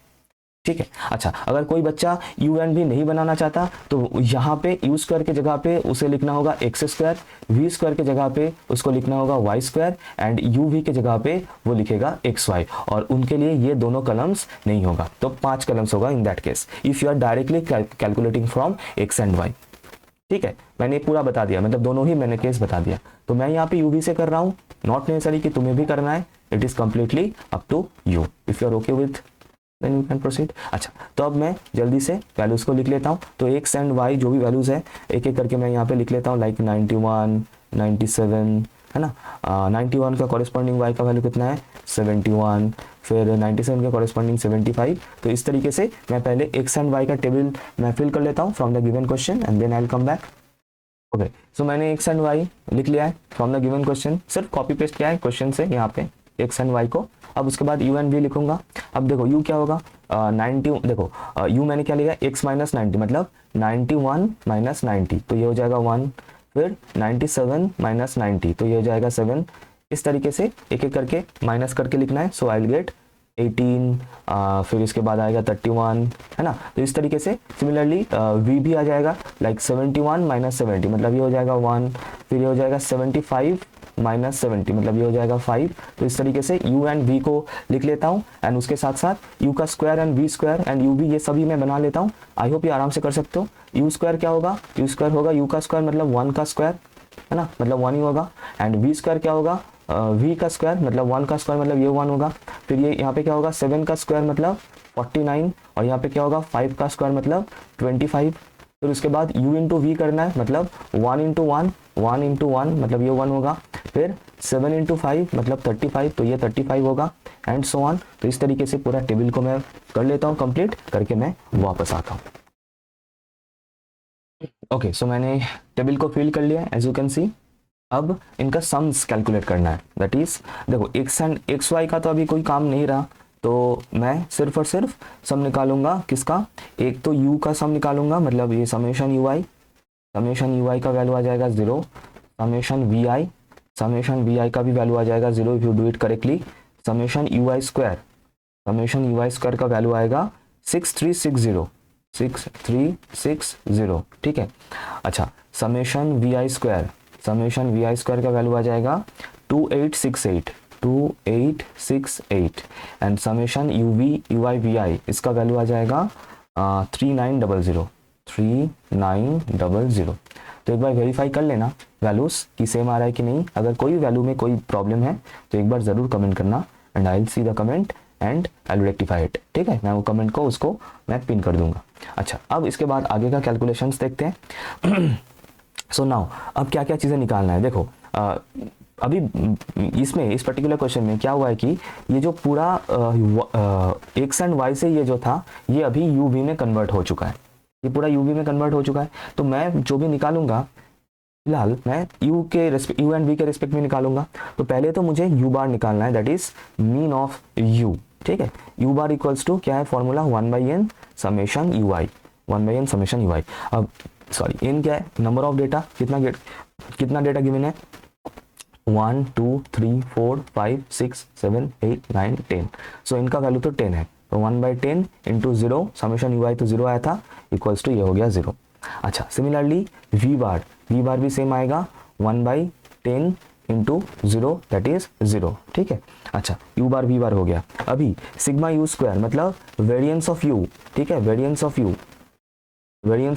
ठीक है। अच्छा, अगर कोई बच्चा यू एंड वी नहीं बनाना चाहता तो यहाँ पे यू स्क्वायर के जगह पे उसे लिखना होगा एक्स स्क्वायर, वी स्क्वायर के जगह पे उसको लिखना होगा y square and u v के जगह पे वो लिखेगा एक्स वाई और उनके लिए ये दोनों कलम्स नहीं होगा तो 5 कलम्स होगा in that case if you are directly calculating from x and y, ठीक है। मैंने पूरा बता दिया, मतलब दोनों ही मैंने केस बता दिया। तो मैं यहाँ पे यू वी से कर रहा हूँ, नॉट नेसेसरी कि तुम्हें भी करना है, it is completely up to you, if you are okay with then you can proceed. अच्छा, तो अब मैं जल्दी से वैल्यूज को लिख लेता हूँ। तो एक्स एंड वाई जो भी वैल्यूज है एक एक करके मैं यहाँ पे लिख लेता हूँ, लाइक 91 97 है ना। 91 का कॉरेस्पॉन्डिंग वाई का वैल्यू कितना है 71, फिर 97 का कॉरेस्पॉन्डिंग 75। तो इस तरीके से मैं पहले एक्स एंड वाई का टेबल मैं फिल कर लेता हूँ from the given question and then I will come back. Okay, so मैंने एक्स एंड वाई लिख लिया है फ्रॉम द गिवन क्वेश्चन, सिर्फ कॉपी पेस्ट किया है क्वेश्चन से यहाँ पे एक्स एंड वाई को। अब उसके बाद यू एंड वी लिखूंगा। अब देखो यू क्या होगा 90, देखो यू मैंने क्या लिया x माइनस 90 मतलब 91 माइनस 90 तो ये हो जाएगा 1, फिर 97 माइनस 90 तो ये हो जाएगा 7। इस तरीके से एक एक करके माइनस करके लिखना है। सो आई विल गेट 18, फिर इसके बाद आएगा 31 है ना। तो इस तरीके से सिमिलरली v भी आ जाएगा लाइक 71 माइनस 70 मतलब ये हो जाएगा 1, फिर ये हो जाएगा 75 माइनस 70, मतलब ये हो जाएगा 5। तो इस तरीके से u एंड v को लिख लेता हूँ एंड उसके साथ साथ u का square and v square and u v ये सभी मैं बना लेता हूँ। आई होप ये आराम से कर सकते हो। u स्क्वायर क्या होगा, u स्क्वायर होगा u का स्क्वायर मतलब 1 का स्क्वायर, है ना, मतलब 1 ही होगा। एंड v स्क्वायर क्या होगा, v का स्क्वायर मतलब 1 का स्क्वायर मतलब ये 1 होगा। फिर ये यहाँ पे क्या होगा 7 का स्क्वायर मतलब 49 और यहाँ पे क्या होगा 5 का स्क्वायर मतलब 25। फिर उसके बाद u इंटू वी करना है, मतलब 1 इंटू 1, 1 इंटू 1 मतलब ये 1 होगा। फिर 7 इंटू 5 मतलब 35, तो ये 35 होगा एंड सो ऑन। तो इस तरीके से पूरा टेबल को मैं कर लेता हूँ, कंप्लीट करके मैं वापस आता हूँ। ओके, सो मैंने टेबल को फिल कर लिया एज यू कैन सी। अब इनका सम्स कैलकुलेट करना है, दैट इज देखो x एंड एक्स वाई का तो अभी कोई काम नहीं रहा, तो मैं सिर्फ और सिर्फ सम निकालूंगा किसका, एक तो u का सम निकालूंगा, मतलब ये समेशन यू आई का वैल्यू आ जाएगा 0, समेशन वी आई का भी वैल्यू आ जाएगा 0 if you do it correctly. Summation u i square का वैल्यू आएगा 6360, ठीक है। अच्छा, समेशन वी आई स्क्वायर का वैल्यू आ जाएगा 2868 and summation u i v i इसका वैल्यू आ जाएगा 3900। तो एक बार वेरीफाई कर लेना वैल्यूज की सेम आ रहा है कि नहीं। अगर कोई वैल्यू में कोई प्रॉब्लम है तो एक बार ज़रूर कमेंट करना and I will see the comment and I will rectify it, ठीक है। मैं वो कमेंट को उसको मैं पिन कर दूंगा। अच्छा, अब इसके बाद आगे का कैलकुलेशंस देखते हैं। सो नाउ अब क्या क्या चीज़ें निकालना है, देखो अभी इसमें इस पर्टिकुलर क्वेश्चन में क्या हुआ है कि ये जो पूरा एक्स एंड वाई से ये जो था ये अभी यू वी में कन्वर्ट हो चुका है, ये पूरा यू वी में कन्वर्ट हो चुका है। तो मैं जो भी निकालूंगा फिलहाल मैं यू एंड वी के रिस्पेक्ट में निकालूंगा। तो पहले तो मुझे यू बार निकालना है, that is mean of u, ठीक है। यू बार इक्वल्स टू क्या है फॉर्मूला 1/n समेशन यू आई, 1/n समेशन यू आई। अब सॉरी एन क्या है, नंबर ऑफ डेटा, कितना डेटा गिवन है 1 2 3 4 5 6 7 8 9 10। सो इनका वैल्यू तो 10 है, तो 1/10 इंटू 0 समेशन यू आई तो 0 आया था इक्वल्स टू ये हो गया 0। अच्छा, सिमिलरली वी बार भी सेम आएगा 1/10 इंटू 0 दैट इज 0, ठीक है। अच्छा, यू बार वी बार हो गया। अभी सिग्मा यू स्क्वायर मतलब वेरिएंस ऑफ यू, ठीक है, वेरिएंस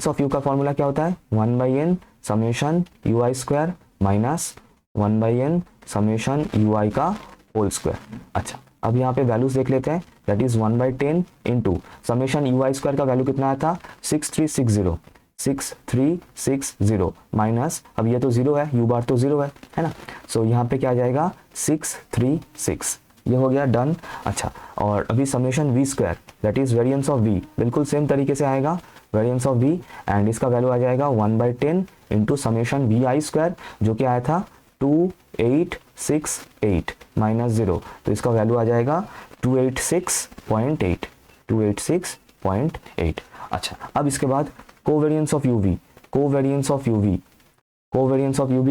ऑफ यू का फॉर्मूला क्या होता है 1/n summation u i square minus 1/n summation u i का होल स्क्वायर। अच्छा, अब यहाँ पे वैल्यूज देख लेते हैं, that is 1/10 into summation u i square का वैल्यू कितना आया था 6360 माइनस, अब ये तो 0 है, यू बार तो 0 है ना। सो यहाँ पे क्या आ जाएगा 636, ये हो गया डन। अच्छा, और अभी summation v square that is variance of v, बिल्कुल सेम तरीके से आएगा वेरिएंस ऑफ वी एंड इसका वैल्यू आ जाएगा 1/10 into summation v i square जो कि आया था 2868 माइनस 0, तो इसका वैल्यू आ जाएगा 286.8। अच्छा, अब इसके बाद कोवेरिएंस ऑफ यूवी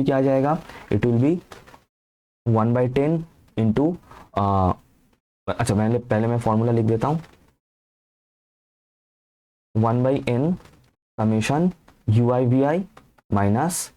क्या आ जाएगा, इट विल बी 1/10 इंटू अच्छा पहले मैं फॉर्मूला लिख देता हूँ 1/n summation u i v i minus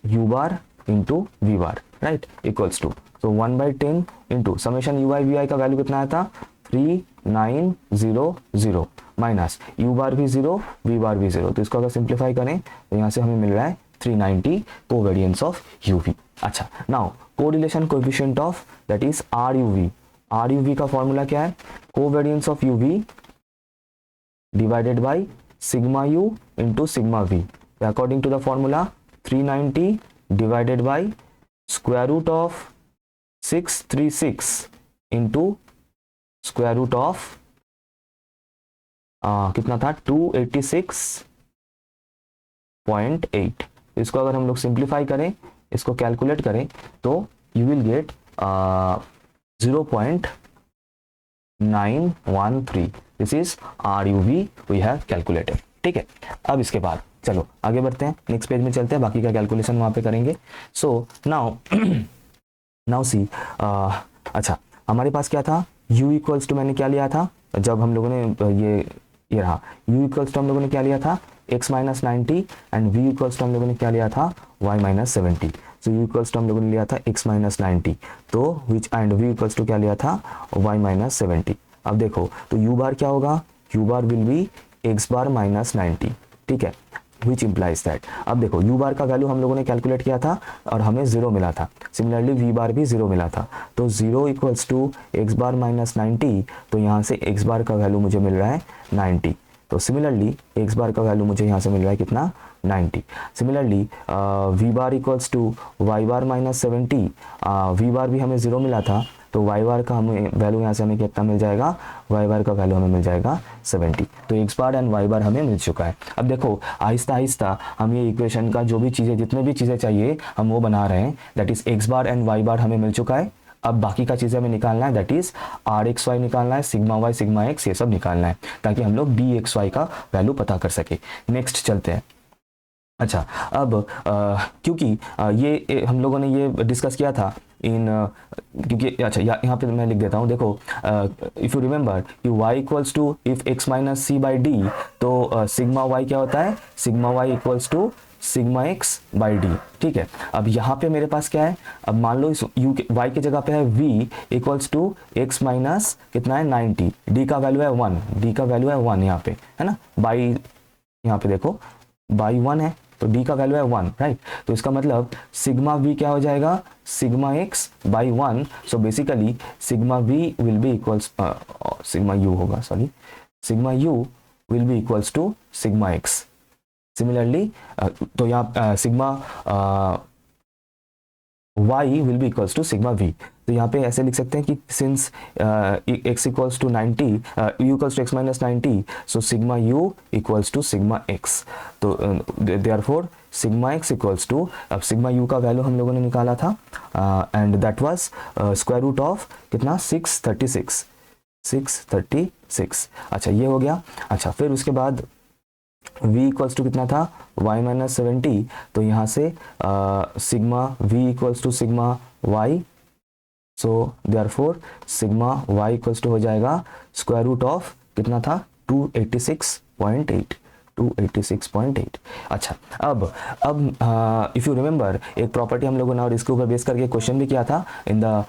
u bar into v bar, right, equals to, तो 1/10 into summation u i v i का वैल्यू कितना आया था 3900 माइनस यू बार भी 0 वी बार भी 0, तो इसको अगर सिंप्लीफाई करें तो यहाँ से हमें मिल रहा है 390 कोवेरिएंस ऑफ यू वी। अच्छा, now correlation coefficient of that is r u v का फॉर्मूला क्या है, covariance of u v divided by sigma u into sigma v, according to the formula 390 divided by square root of 636 into square root of कितना था 286.8। इसको अगर हम लोग simplify करें, इसको कैलकुलेट करें तो you will get 0.913। This is r u v we have calculated, ठीक है। अब इसके बाद चलो आगे बढ़ते हैं, नेक्स्ट पेज में चलते हैं, बाकी का कैलकुलेशन वहाँ पे करेंगे। सो नाउ सी, अच्छा हमारे पास क्या था u इक्वल्स टू, मैंने क्या लिया था जब हम लोगों ने ये रहा u इक्वल्स टू हम लोगों ने क्या लिया था x माइनस 90 एंड v इक्वल्स टू हम लोगों ने क्या लिया था y minus 70। So u equals to हम लोगों ने लिया था x माइनस 90, तो which and v equals to क्या लिया था y माइनस 70। अब देखो तो u बार क्या होगा, u bar will be x bar minus 90, ठीक है, विच इम्प्लाइज दैट। अब देखो u बार का वैल्यू हम लोगों ने कैलकुलेट किया था और हमें 0 मिला था, सिमिलरली v बार भी 0 मिला था, तो 0 equals to x bar minus 90, तो यहाँ से x बार का वैल्यू मुझे मिल रहा है 90, तो सिमिलरली x बार का वैल्यू मुझे यहाँ से मिल रहा है कितना 90। Similarly v bar equals to y bar minus 70, v bar भी हमें 0 मिला था, तो y बार का हमें वैल्यू यहाँ से हमें कितना मिल जाएगा, y बार का वैल्यू हमें मिल जाएगा 70। तो x बार एंड y बार हमें मिल चुका है। अब देखो आहिस्ता आहिस्ता हम ये इक्वेशन का जो भी चीज़ें जितने भी चीज़ें चाहिए हम वो बना रहे हैं, that is x bar and y बार हमें मिल चुका है। अब बाकी का चीज़ें हमें निकालना है, that is r x y निकालना है, सिग्मा वाई सिग्मा एक्स ये सब निकालना है, ताकि हम लोग बी एक्स वाई का वैल्यू पता कर सके। नेक्स्ट चलते हैं। अच्छा अब क्योंकि ये हम लोगों ने ये डिस्कस किया था इन क्योंकि अच्छा यहाँ पे मैं लिख देता हूँ, देखो इफ़ यू रिमेंबर कि y equals to if x minus c by d, तो सिग्मा y क्या होता है, sigma y equals to sigma x by d, ठीक है। अब यहाँ पे मेरे पास क्या है, अब मान लो इस u के y की जगह पे है v equals to x minus कितना है 90, d का वैल्यू है 1, d का वैल्यू है 1 यहाँ पे है ना, बाई यहाँ पे देखो बाई 1 है, तो d का वैल्यू है 1, राइट। तो इसका मतलब सिग्मा v क्या हो जाएगा, sigma x by 1, so basically sigma v will be equals sigma u होगा, sorry sigma u will be equals to sigma x। Similarly तो यहाँ sigma y will be equals to sigma v, तो यहाँ पे ऐसे लिख सकते हैं कि since x equals to 90 u equals to x minus 90, so sigma u equals to sigma x, तो therefore sigma x equals to, अब सिग्मा u का वैल्यू हम लोगों ने निकाला था and that was square root of कितना 636। अच्छा ये हो गया। अच्छा फिर उसके बाद v इक्वल्स टू कितना था y माइनस 70, तो यहाँ से sigma v equals to sigma y, so therefore sigma y equals to हो जाएगा स्क्वायर रूट ऑफ कितना था 286.8। अच्छा अब इफ़ यू रिमेंबर एक प्रॉपर्टी हम लोगों ने और इसके ऊपर बेस करके क्वेश्चन भी किया था इन द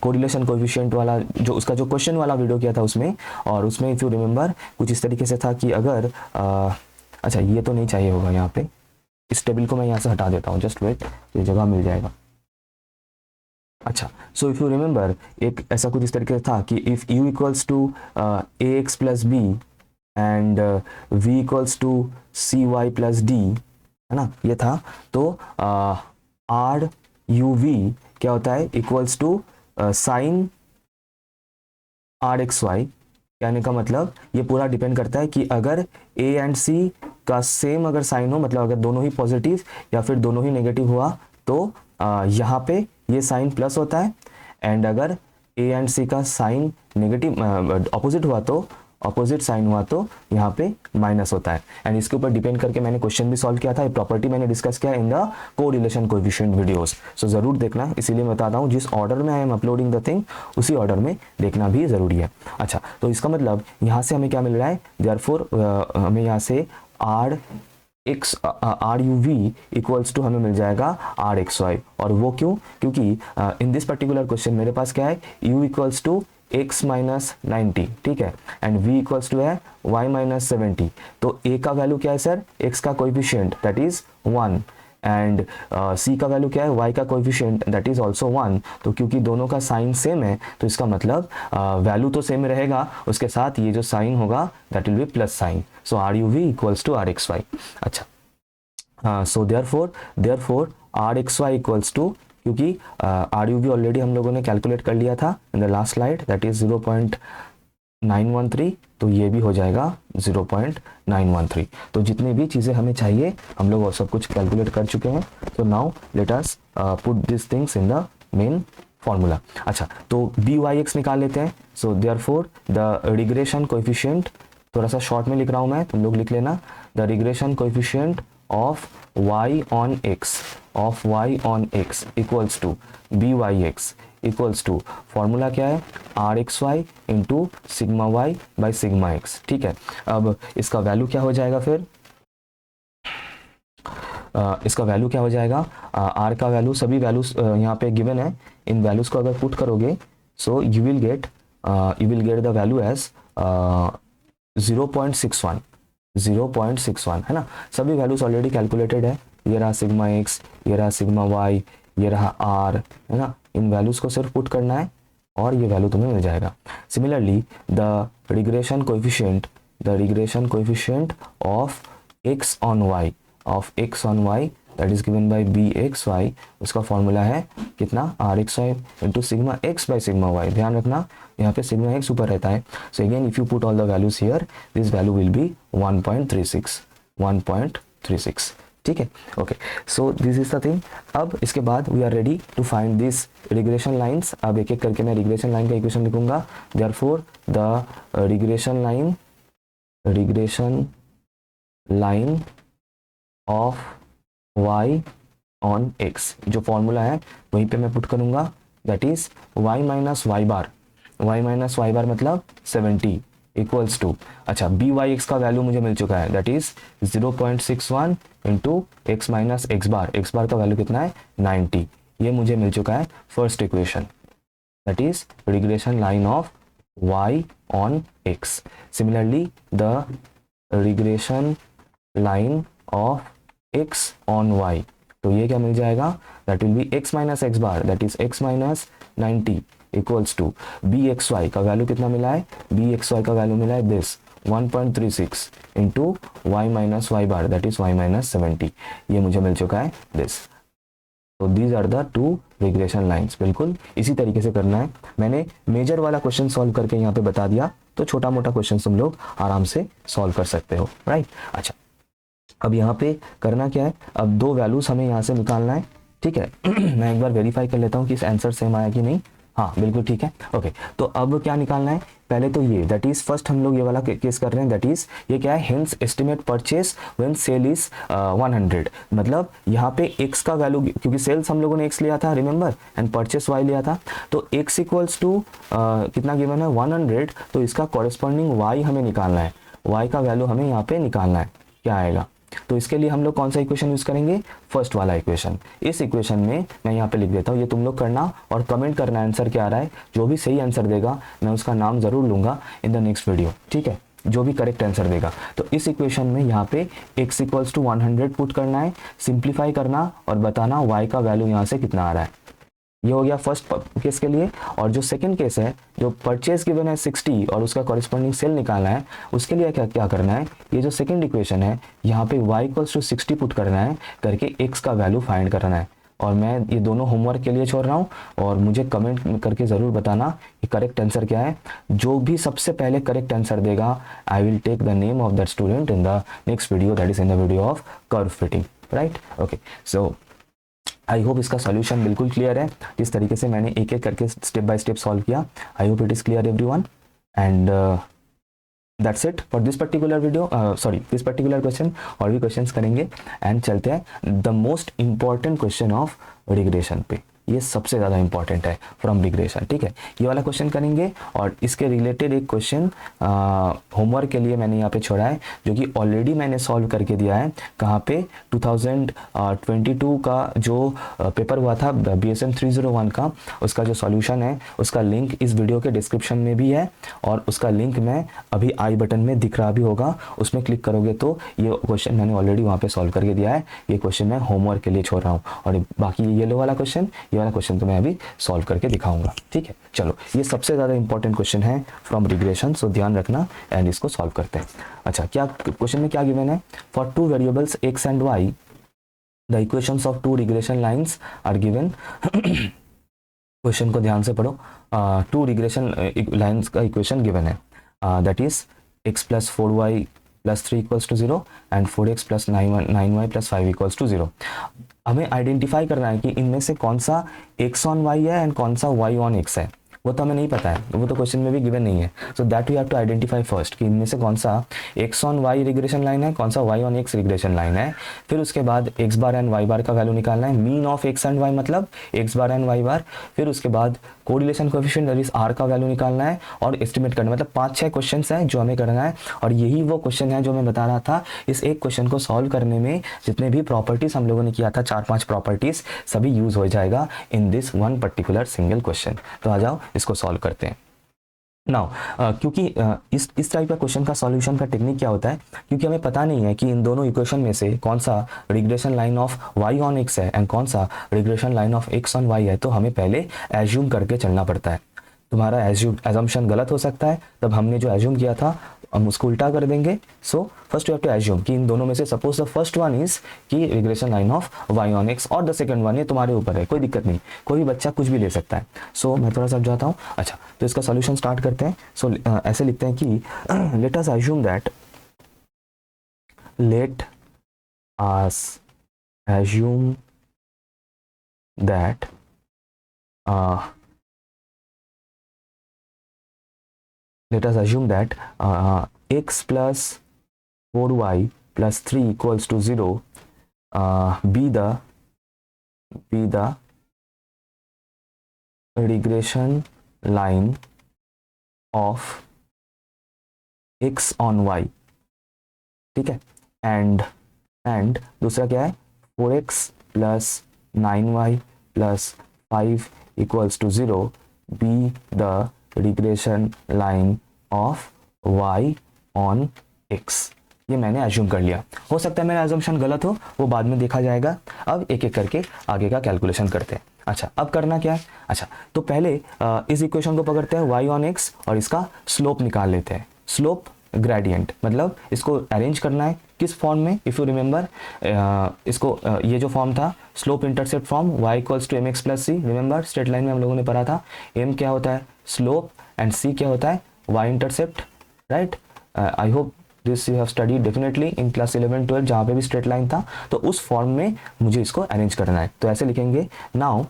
कोरिलेशन कोएफिशिएंट वाला, जो उसका जो क्वेश्चन वाला वीडियो किया था उसमें, और उसमें इफ़ यू रिमेंबर कुछ इस तरीके से था कि अगर अच्छा ये तो नहीं चाहिए होगा यहाँ पे, इस टेबल को मैं यहाँ से हटा देता हूँ, जस्ट वेट, ये जगह मिल जाएगा। अच्छा सो इफ़ यू रिमेंबर एक ऐसा कुछ इस तरीके से था कि if u equals to a x plus b and v equals to c y plus d, है ना, ये था, तो आर यू वी क्या होता है equals to sign r x y. कहने का मतलब ये पूरा डिपेंड करता है कि अगर a एंड c का सेम अगर साइन हो, मतलब अगर दोनों ही पॉजिटिव या फिर दोनों ही नेगेटिव हुआ, तो यहाँ पे ये साइन प्लस होता है, एंड अगर a एंड c का साइन नेगेटिव अपोजिट हुआ तो अपोजिट साइन हुआ तो यहाँ पे माइनस होता है। एंड इसके ऊपर डिपेंड करके मैंने क्वेश्चन भी सॉल्व किया था, प्रॉपर्टी मैंने डिस्कस किया in the correlation coefficient videos, so ज़रूर देखना, इसीलिए मैं बताता हूँ जिस ऑर्डर में I am uploading the thing उसी ऑर्डर में देखना भी ज़रूरी है। अच्छा तो इसका मतलब यहाँ से हमें क्या मिल रहा है, देयरफॉर हमें यहाँ से r u v equals to हमें मिल जाएगा आर एक्स वाई, और वो क्यों, क्योंकि इन दिस पर्टिकुलर क्वेश्चन मेरे पास क्या है, u equals to x minus 90, ठीक है, एंड v इक्वल्स टू है y माइनस 70, तो a का वैल्यू क्या है सर, x का coefficient that is 1, and c का वैल्यू क्या है, y का कोएफिशिएंट दैट इज आल्सो 1, तो क्योंकि दोनों का साइन सेम है तो इसका मतलब वैल्यू तो सेम रहेगा, उसके साथ ये जो साइन होगा that will be plus sign, so r u v equals to r x y. अच्छा so therefore r x y equals to, क्योंकि आर यू वी ऑलरेडी हम लोगों ने कैलकुलेट कर लिया था in the last slide, that is 0.913, तो ये भी हो जाएगा 0.913। तो जितनी भी चीज़ें हमें चाहिए हम लोग वो सब कुछ कैलकुलेट कर चुके हैं, तो now let us put this things in the main formula. अच्छा तो बी वाई एक्स निकाल लेते हैं, so therefore the regression coefficient, थोड़ा सा शॉर्ट में लिख रहा हूँ मैं, तुम लोग लिख लेना, the regression coefficient of y on x equals to b y x equals to, formula क्या है, r x y into sigma y by sigma x, ठीक है। अब इसका वैल्यू क्या हो जाएगा फिर, इसका वैल्यू क्या हो जाएगा, आर का वैल्यू, सभी वैल्यूज यहाँ पे गिवन है, इन वैल्यूज को अगर पुट करोगे so you will get the value as 0.61, 0.61 है ना। सभी वैल्यूज ऑलरेडी कैलकुलेटेड है, ये रहा सिग्मा एक्स, ये रहा सिग्मा वाई, ये रहा आर, है ना। इन वैल्यूज को सिर्फ पुट करना है और ये वैल्यू तुम्हें मिल जाएगा। Similarly the regression coefficient of x on y that is given by bxy, उसका फॉर्मूला है कितना, rxy into sigma x by sigma y। ध्यान रखना यहाँ पे सिग्मा x ऊपर रहता है। So again if you put all the values here, this value will be 1.36। ठीक है, okay. So this is the thing. अब इसके बाद we are ready to find this regression lines. अब एक एक करके मैं रिग्रेशन लाइन का इक्वेशन लिखूंगा। Therefore the regression line of y on x, जो फॉर्मूला है वहीं पे मैं पुट करूंगा, that is y minus y bar मतलब 70 इक्वल्स टू, अच्छा बी वाई एक्स का वैल्यू मुझे मिल चुका है, that is 0.61 into x minus x bar का वैल्यू कितना है 90, ये मुझे मिल चुका है first equation, that is regression line of y on x। Similarly the regression line of x on y, तो ये क्या मिल जाएगा, that will be x minus x bar, that is x minus 90 equals to b x y का value कितना मिला है, b x y का वैल्यू मिला है this 1.36 into y minus y bar, that is y minus 70, ये मुझे मिल चुका है दिस। तो these are the two regression lines. बिल्कुल इसी तरीके से करना है। मैंने मेजर वाला क्वेश्चन सॉल्व करके यहाँ पे बता दिया, तो छोटा मोटा क्वेश्चन तुम लोग आराम से सॉल्व कर सकते हो, राइट। अच्छा, अब यहाँ पे करना क्या है, अब दो वैल्यूज हमें यहाँ से निकालना है, ठीक है। मैं एक बार वेरीफाई कर लेता हूँ कि इस आंसर सेम आया कि नहीं। हाँ बिल्कुल ठीक है, ओके। तो अब क्या निकालना है, पहले तो ये, दैट इज फर्स्ट हम लोग ये वाला केस कर रहे हैं, दैट इज ये क्या है, hence estimate purchase when sale is 100, मतलब यहाँ पे x का वैल्यू, क्योंकि सेल्स हम लोगों ने x लिया था रिमेंबर, एंड परचेस y लिया था, तो x इक्वल्स टू कितना गिवन है 100, तो इसका कॉरेस्पॉन्डिंग y हमें निकालना है, y का वैल्यू हमें यहाँ पे निकालना है, क्या आएगा। तो इसके लिए हम लोग कौन सा इक्वेशन यूज करेंगे, फर्स्ट वाला इक्वेशन। इस इक्वेशन में मैं यहाँ पे लिख देता हूँ, ये तुम लोग करना और कमेंट करना आंसर क्या आ रहा है। जो भी सही आंसर देगा मैं उसका नाम जरूर लूंगा इन द नेक्स्ट वीडियो, ठीक है, जो भी करेक्ट आंसर देगा। तो इस इक्वेशन में यहाँ पे x इक्वल्स टू 100 पुट करना है, सिंप्लीफाई करना और बताना y का वैल्यू यहाँ से कितना आ रहा है। ये हो गया फर्स्ट केस के लिए। और जो सेकंड केस है, जो परचेज गिवन है 60 और उसका कॉरेस्पॉन्डिंग सेल निकालना है, उसके लिए क्या करना है, ये जो सेकंड इक्वेशन है यहाँ पे y इक्वल्स टू 60 पुट करना है, करके x का वैल्यू फाइंड करना है। और मैं ये दोनों होमवर्क के लिए छोड़ रहा हूँ, और मुझे कमेंट करके ज़रूर बताना कि करेक्ट आंसर क्या है। जो भी सबसे पहले करेक्ट आंसर देगा, I will take the name of that student in the next video, that is in the video of curve fitting, right. Okay, so I hope इसका सॉल्यूशन बिल्कुल क्लियर है। जिस तरीके से मैंने एक एक करके स्टेप बाय स्टेप सॉल्व किया, आई hope it is clear everyone, and that's it for this particular video, this particular question. और भी क्वेश्चंस करेंगे, एंड चलते हैं the most important question of regression पे। ये सबसे ज़्यादा इंपॉर्टेंट है फ्रॉम रिग्रेशन, ठीक है। ये वाला क्वेश्चन करेंगे, और इसके रिलेटेड एक क्वेश्चन होमवर्क के लिए मैंने यहाँ पे छोड़ा है, जो कि ऑलरेडी मैंने सॉल्व करके दिया है। कहाँ पे, 2022 का जो पेपर हुआ था BSM 301 का, उसका जो सॉल्यूशन है, उसका लिंक इस वीडियो के डिस्क्रिप्शन में भी है, और उसका लिंक मैं अभी आई बटन में दिख रहा भी होगा, उसमें क्लिक करोगे तो ये क्वेश्चन मैंने ऑलरेडी वहाँ पे सॉल्व करके दिया है। ये क्वेश्चन मैं होमवर्क के लिए छोड़ रहा हूँ, और बाकी येलो वाला क्वेश्चन, ये वाला क्वेश्चन तो मैं अभी सॉल्व करके दिखाऊंगा, ठीक है। चलो, ये सबसे ज़्यादा इंपॉर्टेंट क्वेश्चन है फ्रॉम रिग्रेशन, सो ध्यान रखना, एंड इसको सॉल्व करते हैं। अच्छा, क्या क्वेश्चन में क्या गिवन है, for two variables x and y the equations of two regression lines are given. Question को ध्यान से पढ़ो। टू रिग्रेशन लाइंस का इक्वेशन गिवन है, that is x plus 4y plus 3 equals to 0 and 4x plus 9y plus 5 equals to 0। हमें identify करना है कि इनमें से कौन सा x ऑन y है एंड कौन सा y ऑन x है। वो तो हमें नहीं पता है, वो तो क्वेश्चन में भी गिवन नहीं है। So that we have to identify first कि इनमें से कौन सा x on y regression line है, कौन सा y on x regression line है। फिर उसके बाद x bar and y bar का वैल्यू निकालना है, mean of x and y मतलब x bar and y bar. फिर उसके बाद correlation coefficient that is r का वैल्यू निकालना है और एस्टिमेट करना, मतलब 5-6 क्वेश्चंस हैं जो हमें करना है। और यही वो क्वेश्चन है जो मैं बता रहा था, इस एक क्वेश्चन को सॉल्व करने में जितने भी प्रॉपर्टीज हम लोगों ने किया था, 4-5 प्रॉपर्टीज सभी यूज हो जाएगा in this one particular single question. तो आ जाओ इसको सॉल्व करते हैं। नाउ क्योंकि इस टाइप का क्वेश्चन का सॉल्यूशन का टेक्निक क्या होता है, क्योंकि हमें पता नहीं है कि इन दोनों इक्वेशन में से कौन सा regression line of y on x है एंड कौन सा regression line of x on y है, तो हमें पहले एज्यूम करके चलना पड़ता है। तुम्हारा एजम्पशन गलत हो सकता है, तब हमने जो एज्यूम किया था हम उसको उल्टा कर देंगे। So first you have to assume कि इन दोनों में से suppose the first one is कि regression line of y on x और द सेकंड वन, ये तुम्हारे ऊपर है, कोई दिक्कत नहीं, कोई भी बच्चा कुछ भी ले सकता है। सो मैं थोड़ा सा समझाता हूँ। अच्छा, तो इसका सॉल्यूशन स्टार्ट करते हैं। सो ऐसे लिखते हैं कि let us assume that, let us assume that let us assume that x plus 4y plus 3 equals to 0 be the regression line of x on y, ठीक है। एंड दूसरा क्या है, 4x plus 9y plus 5 equals to 0 be the regression line of y on x। ये मैंने assume कर लिया। हो सकता है मेरा एजम्पशन गलत हो, वो बाद में देखा जाएगा। अब एक एक करके आगे का कैलकुलेशन करते हैं। अच्छा, अब करना क्या है, अच्छा तो पहले इस इक्वेशन को पकड़ते हैं y ऑन x और इसका स्लोप निकाल लेते हैं। स्लोप ग्रेडियंट मतलब इसको अरेंज करना है किस फॉर्म में, इफ़ यू रिमेंबर इसको ये जो फॉर्म था slope intercept form y equals to mx plus c, remember straight line में हम लोगों ने पढ़ा था m क्या होता है स्लोप एंड c क्या होता है y intercept, right. I hope this you have studied definitely in class 11-12 जहाँ पे भी स्ट्रेट लाइन था। तो उस फॉर्म में मुझे इसको अरेंज करना है, तो ऐसे लिखेंगे now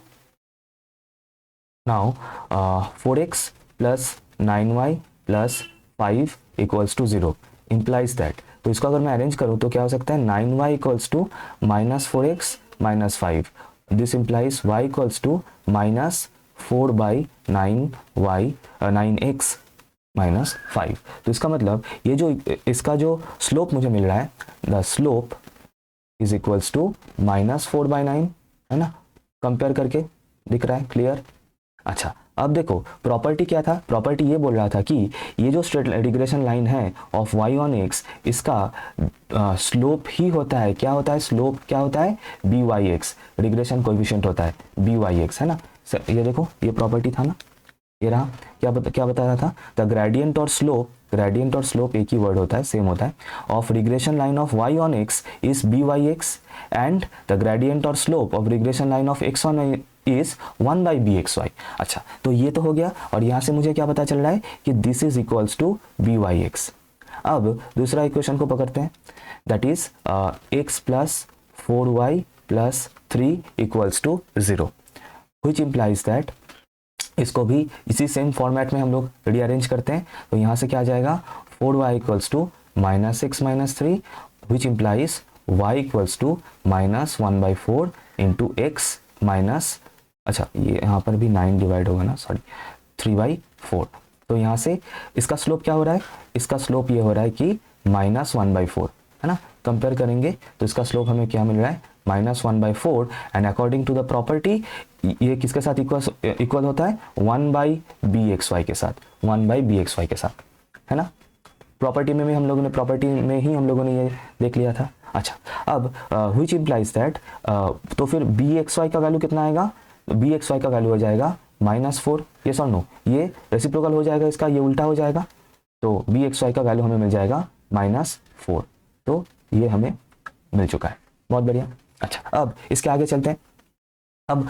4x plus 9y plus 5 equals to 0 implies that. तो इसको अगर मैं अरेंज करूँ तो क्या हो सकता है, 9y equals to minus 4x minus 5, this implies y equals to minus 4/9y 9x minus 5। तो इसका मतलब ये जो इसका जो स्लोप मुझे मिल रहा है, the slope is equals to minus 4/9, है ना, कंपेयर करके दिख रहा है, क्लियर। अच्छा, अब देखो प्रॉपर्टी क्या था, प्रॉपर्टी ये बोल रहा था कि ये जो स्ट्रेट रिग्रेशन लाइन है ऑफ y ऑन x, इसका स्लोप ही होता है, क्या होता है स्लोप, क्या होता है byx, रिग्रेशन कोएफिशिएंट होता है byx, है ना। ये देखो ये प्रॉपर्टी था ना, ये रहा, क्या बता रहा था, द ग्रेडियंट और स्लोप एक ही वर्ड होता है, सेम होता है, of regression line of y on x is byx and the gradient और slope of regression line of x on is 1/bxy। अच्छा, तो ये तो हो गया और यहाँ से मुझे क्या पता चल रहा है कि this is equals to byx। अब दूसरा इक्वेशन को पकड़ते हैं, that is x plus 4y plus 3 equals to 0, which implies that, इसको भी इसी सेम फॉर्मेट में हम लोग रीअरेंज करते हैं। तो यहाँ से क्या आ जाएगा, 4y equals to minus 6 minus 3, which implies y equals to minus 1/4 into x minus, अच्छा ये यहाँ पर भी 9 डिवाइड होगा ना, सॉरी 3/4। तो यहाँ से इसका स्लोप क्या हो रहा है, इसका स्लोप ये हो रहा है कि माइनस 1/4, है ना। कंपेयर करेंगे तो इसका स्लोप हमें क्या मिल रहा है, minus 1/4 and according to the property ये किसके साथ इक्वल होता है, 1/bxy के साथ, 1/bxy के साथ, है ना। प्रॉपर्टी में भी हम लोगों ने, प्रॉपर्टी में ही हम लोगों ने ये देख लिया था। अच्छा, अब व्हिच इम्प्लाइज दैट, तो फिर bxy का वैल्यू कितना आएगा, bxy का वैल्यू हो जाएगा -4, ये सर नो, ये रेसिप्रोकल हो जाएगा इसका, ये उल्टा हो जाएगा, तो bxy का वैल्यू हमें मिल जाएगा -4। तो ये हमें मिल चुका है, बहुत बढ़िया। अच्छा, अब इसके आगे चलते हैं। अब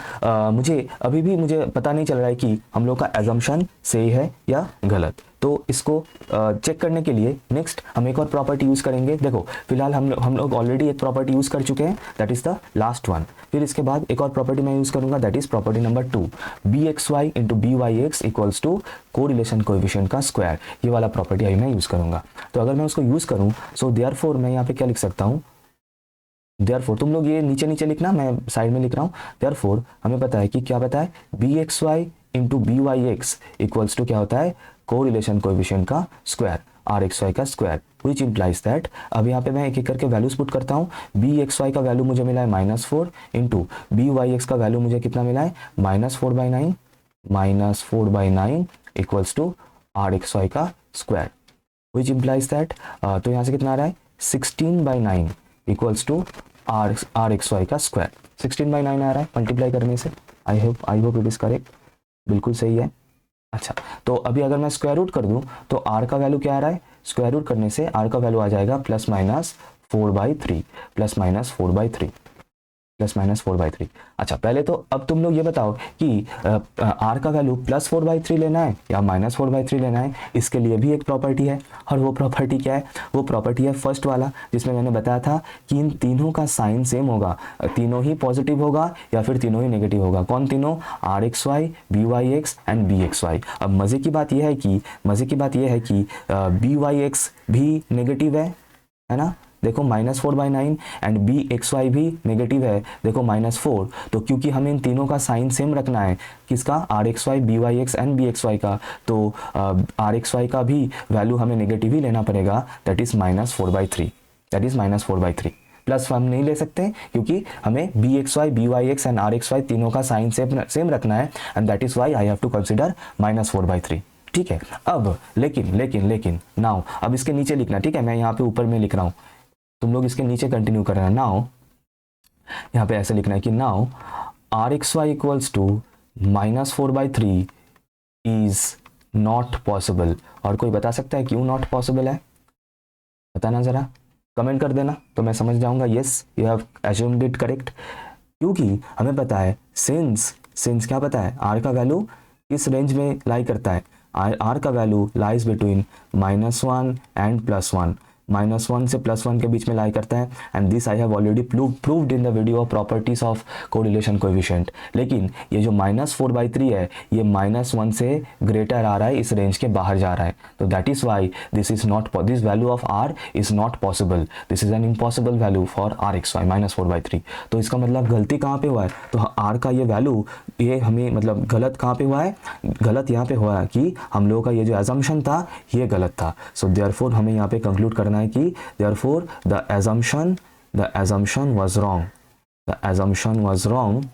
मुझे अभी भी मुझे पता नहीं चल रहा है कि हम लोग का एजम्पशन सही है या गलत, तो इसको चेक करने के लिए नेक्स्ट हम एक और प्रॉपर्टी यूज़ करेंगे। देखो फिलहाल हम लोग ऑलरेडी एक प्रॉपर्टी यूज़ कर चुके हैं, that is the last one. फिर इसके बाद एक और प्रॉपर्टी मैं यूज़ करूँगा, that is property number 2, bxy into byx equals to correlation coefficient का स्क्वायर। ये वाला प्रॉपर्टी अभी मैं यूज़ करूँगा। तो अगर मैं उसको यूज़ करूँ, सो देयरफॉर मैं यहाँ पे क्या लिख सकता हूँ, देयरफॉर, तुम लोग ये नीचे लिखना, मैं साइड में लिख रहा हूँ। देयरफॉर हमें पता है कि क्या पता है, bxy into b y x equals to क्या होता है, कोरिलेशन कोएफिशिएंट का स्क्वायर, आर एक्स वाई का स्क्वायर, विच इम्प्लाइज दैट, अब यहाँ पे मैं एक एक करके वैल्यूज पुट करता हूँ। बी एक्स वाई का वैल्यू मुझे मिला है -4 इंटू बी वाई एक्स का वैल्यू मुझे कितना मिला है, -4/9, -4/9 equals to r x y का स्क्वायर, विच इम्प्लाइज दैट, तो यहाँ से कितना आ रहा है 16/9 equals to r x y का स्क्वायर, 16/9 आ रहा है मल्टीप्लाई करने से। I hope it is correct, बिल्कुल सही है। अच्छा, तो अभी अगर मैं स्क्वायर रूट कर दूं तो r का वैल्यू क्या आ रहा है, स्क्वायर रूट करने से r का वैल्यू आ जाएगा +-4/3, +-4/3, +-4/3। अच्छा, पहले तो अब तुम लोग ये बताओ कि r का वैल्यू +4/3 लेना है या -4/3 लेना है, इसके लिए भी एक प्रॉपर्टी है, और वो प्रॉपर्टी क्या है, वो प्रॉपर्टी है फर्स्ट वाला, जिसमें मैंने बताया था कि इन तीनों का साइन सेम होगा, तीनों ही पॉजिटिव होगा या फिर तीनों ही नेगेटिव होगा। कौन तीनों, r x y, b y x and b x y. अब मज़े की बात यह है कि बी वाई एक्स भी नेगेटिव है ना, देखो -4/9, एंड बी एक्स वाई भी नेगेटिव है, देखो -4। तो क्योंकि हमें इन तीनों का साइन सेम रखना है, किसका, r x y, b y x and b x y का, तो आर एक्स वाई का भी वैल्यू हमें नेगेटिव ही लेना पड़ेगा, दैट इज -4/3, प्लस हम नहीं ले सकते क्योंकि हमें b x y, b y x and r x y तीनों का साइन सेम रखना है, and that is why I have to consider -4/3। ठीक है, अब लेकिन नाउ अब इसके नीचे लिखना, ठीक है, मैं यहाँ पे ऊपर में लिख रहा हूँ, तुम लोग इसके नीचे कंटिन्यू करना। नाउ यहाँ पे ऐसे लिखना है कि now r x y equals to -4/3 is not possible. और कोई बता सकता है क्यों नॉट पॉसिबल है, बताना जरा, कमेंट कर देना तो मैं समझ जाऊंगा yes you have assumed it correct. क्योंकि हमें पता है सिंस क्या पता है, आर का वैल्यू इस रेंज में लाई करता है, आर का वैल्यू लाइज बिटवीन -1 एंड +1, -1 से +1 के बीच में लाई करता है, and this I have already proved in the video of properties of correlation coefficient. लेकिन ये जो -4/3 है, ये -1 से ग्रेटर आ रहा है, इस रेंज के बाहर जा रहा है, तो that is why this value of r is not possible, this is an impossible value for r x y -4/3। तो इसका मतलब गलती कहाँ पे हुआ है, तो r का ये वैल्यू, ये हमें मतलब गलत कहाँ पे हुआ है, गलत यहाँ पे हुआ है कि हम लोगों का ये जो एजम्पशन था ये गलत था। सो देयरफॉर हमें यहाँ पे कंक्लूड करना है कि therefore the assumption was wrong।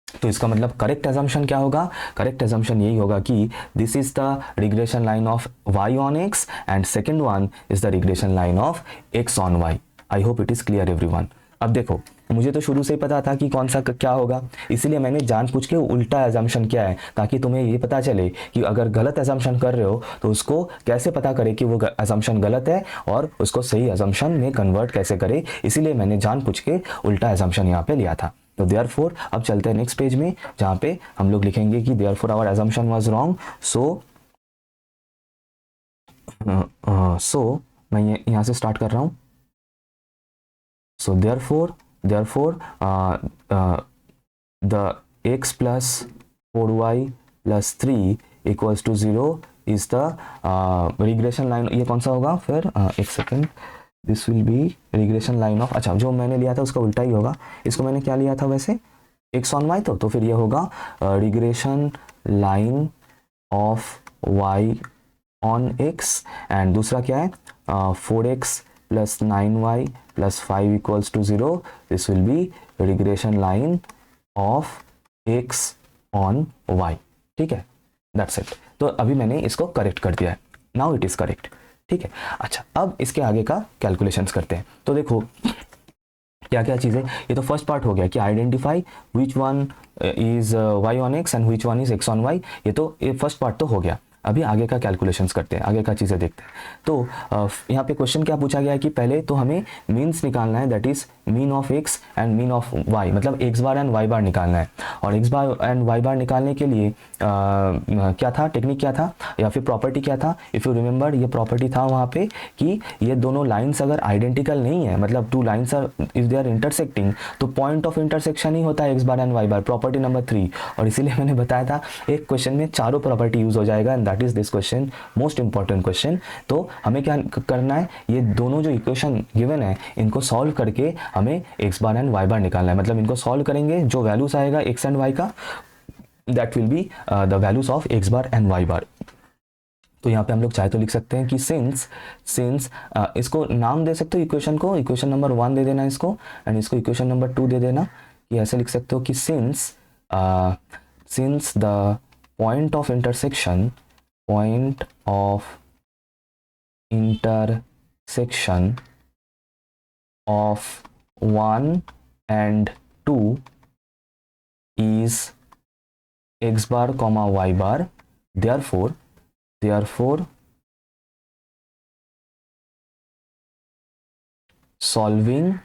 तो इसका मतलब करेक्ट एजम्पशन क्या होगा, करेक्ट एजम्पशन यही होगा कि this is the regression line of y on x and second one is the regression line of x on y। I hope it is clear everyone. अब देखो, मुझे तो शुरू से ही पता था कि कौन सा क्या होगा, इसीलिए मैंने जानबूझ के उल्टा एजम्पशन किया है, ताकि तुम्हें ये पता चले कि अगर गलत एजम्पशन कर रहे हो तो उसको कैसे पता करे कि वो एजम्पशन गलत है और उसको सही एजम्पशन में कन्वर्ट कैसे करे। इसीलिए मैंने जानबूझ के उल्टा एजम्पशन यहाँ पे लिया था। तो देयरफॉर अब चलते हैं नेक्स्ट पेज में, जहाँ पे हम लोग लिखेंगे कि therefore our assumption was wrong. So मैं यहाँ से स्टार्ट कर रहा हूँ। So therefore the x plus 4y plus 3 equals to 0 is the regression line। ये कौन सा होगा फिर, एक second, this will be regression line of, अच्छा जो मैंने लिया था उसका उल्टा ही होगा, इसको मैंने क्या लिया था वैसे, x ऑन y, तो फिर ये होगा regression line of y on x, and दूसरा क्या है 4x plus 9y plus 5 equals to 0, this will be regression line of x on y। ठीक है, that's it। तो अभी मैंने इसको करेक्ट कर दिया है, now it is correct। ठीक है, अच्छा अब इसके आगे का कैलकुलेशंस करते हैं। तो देखो क्या क्या चीज़ें, ये तो फर्स्ट पार्ट हो गया कि identify which one is y on x and which one is x on y, ये तो ये फर्स्ट पार्ट तो हो गया। अभी आगे का कैलकुलेशंस करते हैं, आगे का चीज़ें देखते हैं। तो यहाँ पे क्वेश्चन क्या पूछा गया है कि पहले तो हमें मीन्स निकालना है, that is mean of x and mean of y, मतलब x बार एंड y बार निकालना है। और x बार एंड y बार निकालने के लिए क्या था, टेक्निक क्या था या फिर प्रॉपर्टी क्या था, इफ़ यू रिमेंबर ये प्रॉपर्टी था वहाँ पे कि ये दोनों लाइन्स अगर आइडेंटिकल नहीं है, मतलब two lines are if they are intersecting, तो पॉइंट ऑफ इंटरसेक्शन ही होता है x bar and y bar, property number 3। और इसीलिए मैंने बताया था एक क्वेश्चन में चारों प्रॉपर्टी यूज हो जाएगा, and that is this question, most important question. तो हमें क्या करना है, ये दोनों जो इक्वेशन गिवन है इनको सॉल्व करके हमें x बार एंड y बार निकालना है। मतलब इनको सॉल्व करेंगे, जो वैल्यूज आएगा x एंड y का, that will be the values of x bar and y बार। तो यहाँ पे हम लोग चाहे तो लिख सकते हैं कि सिंस इसको नाम दे सकते हो इक्वेशन को, इक्वेशन नंबर 1 दे देना इसको, एंड इसको इक्वेशन नंबर 2 दे देना। कि ऐसे लिख सकते हो कि since the point of intersection of 1 and 2 is x bar comma y bar, therefore solving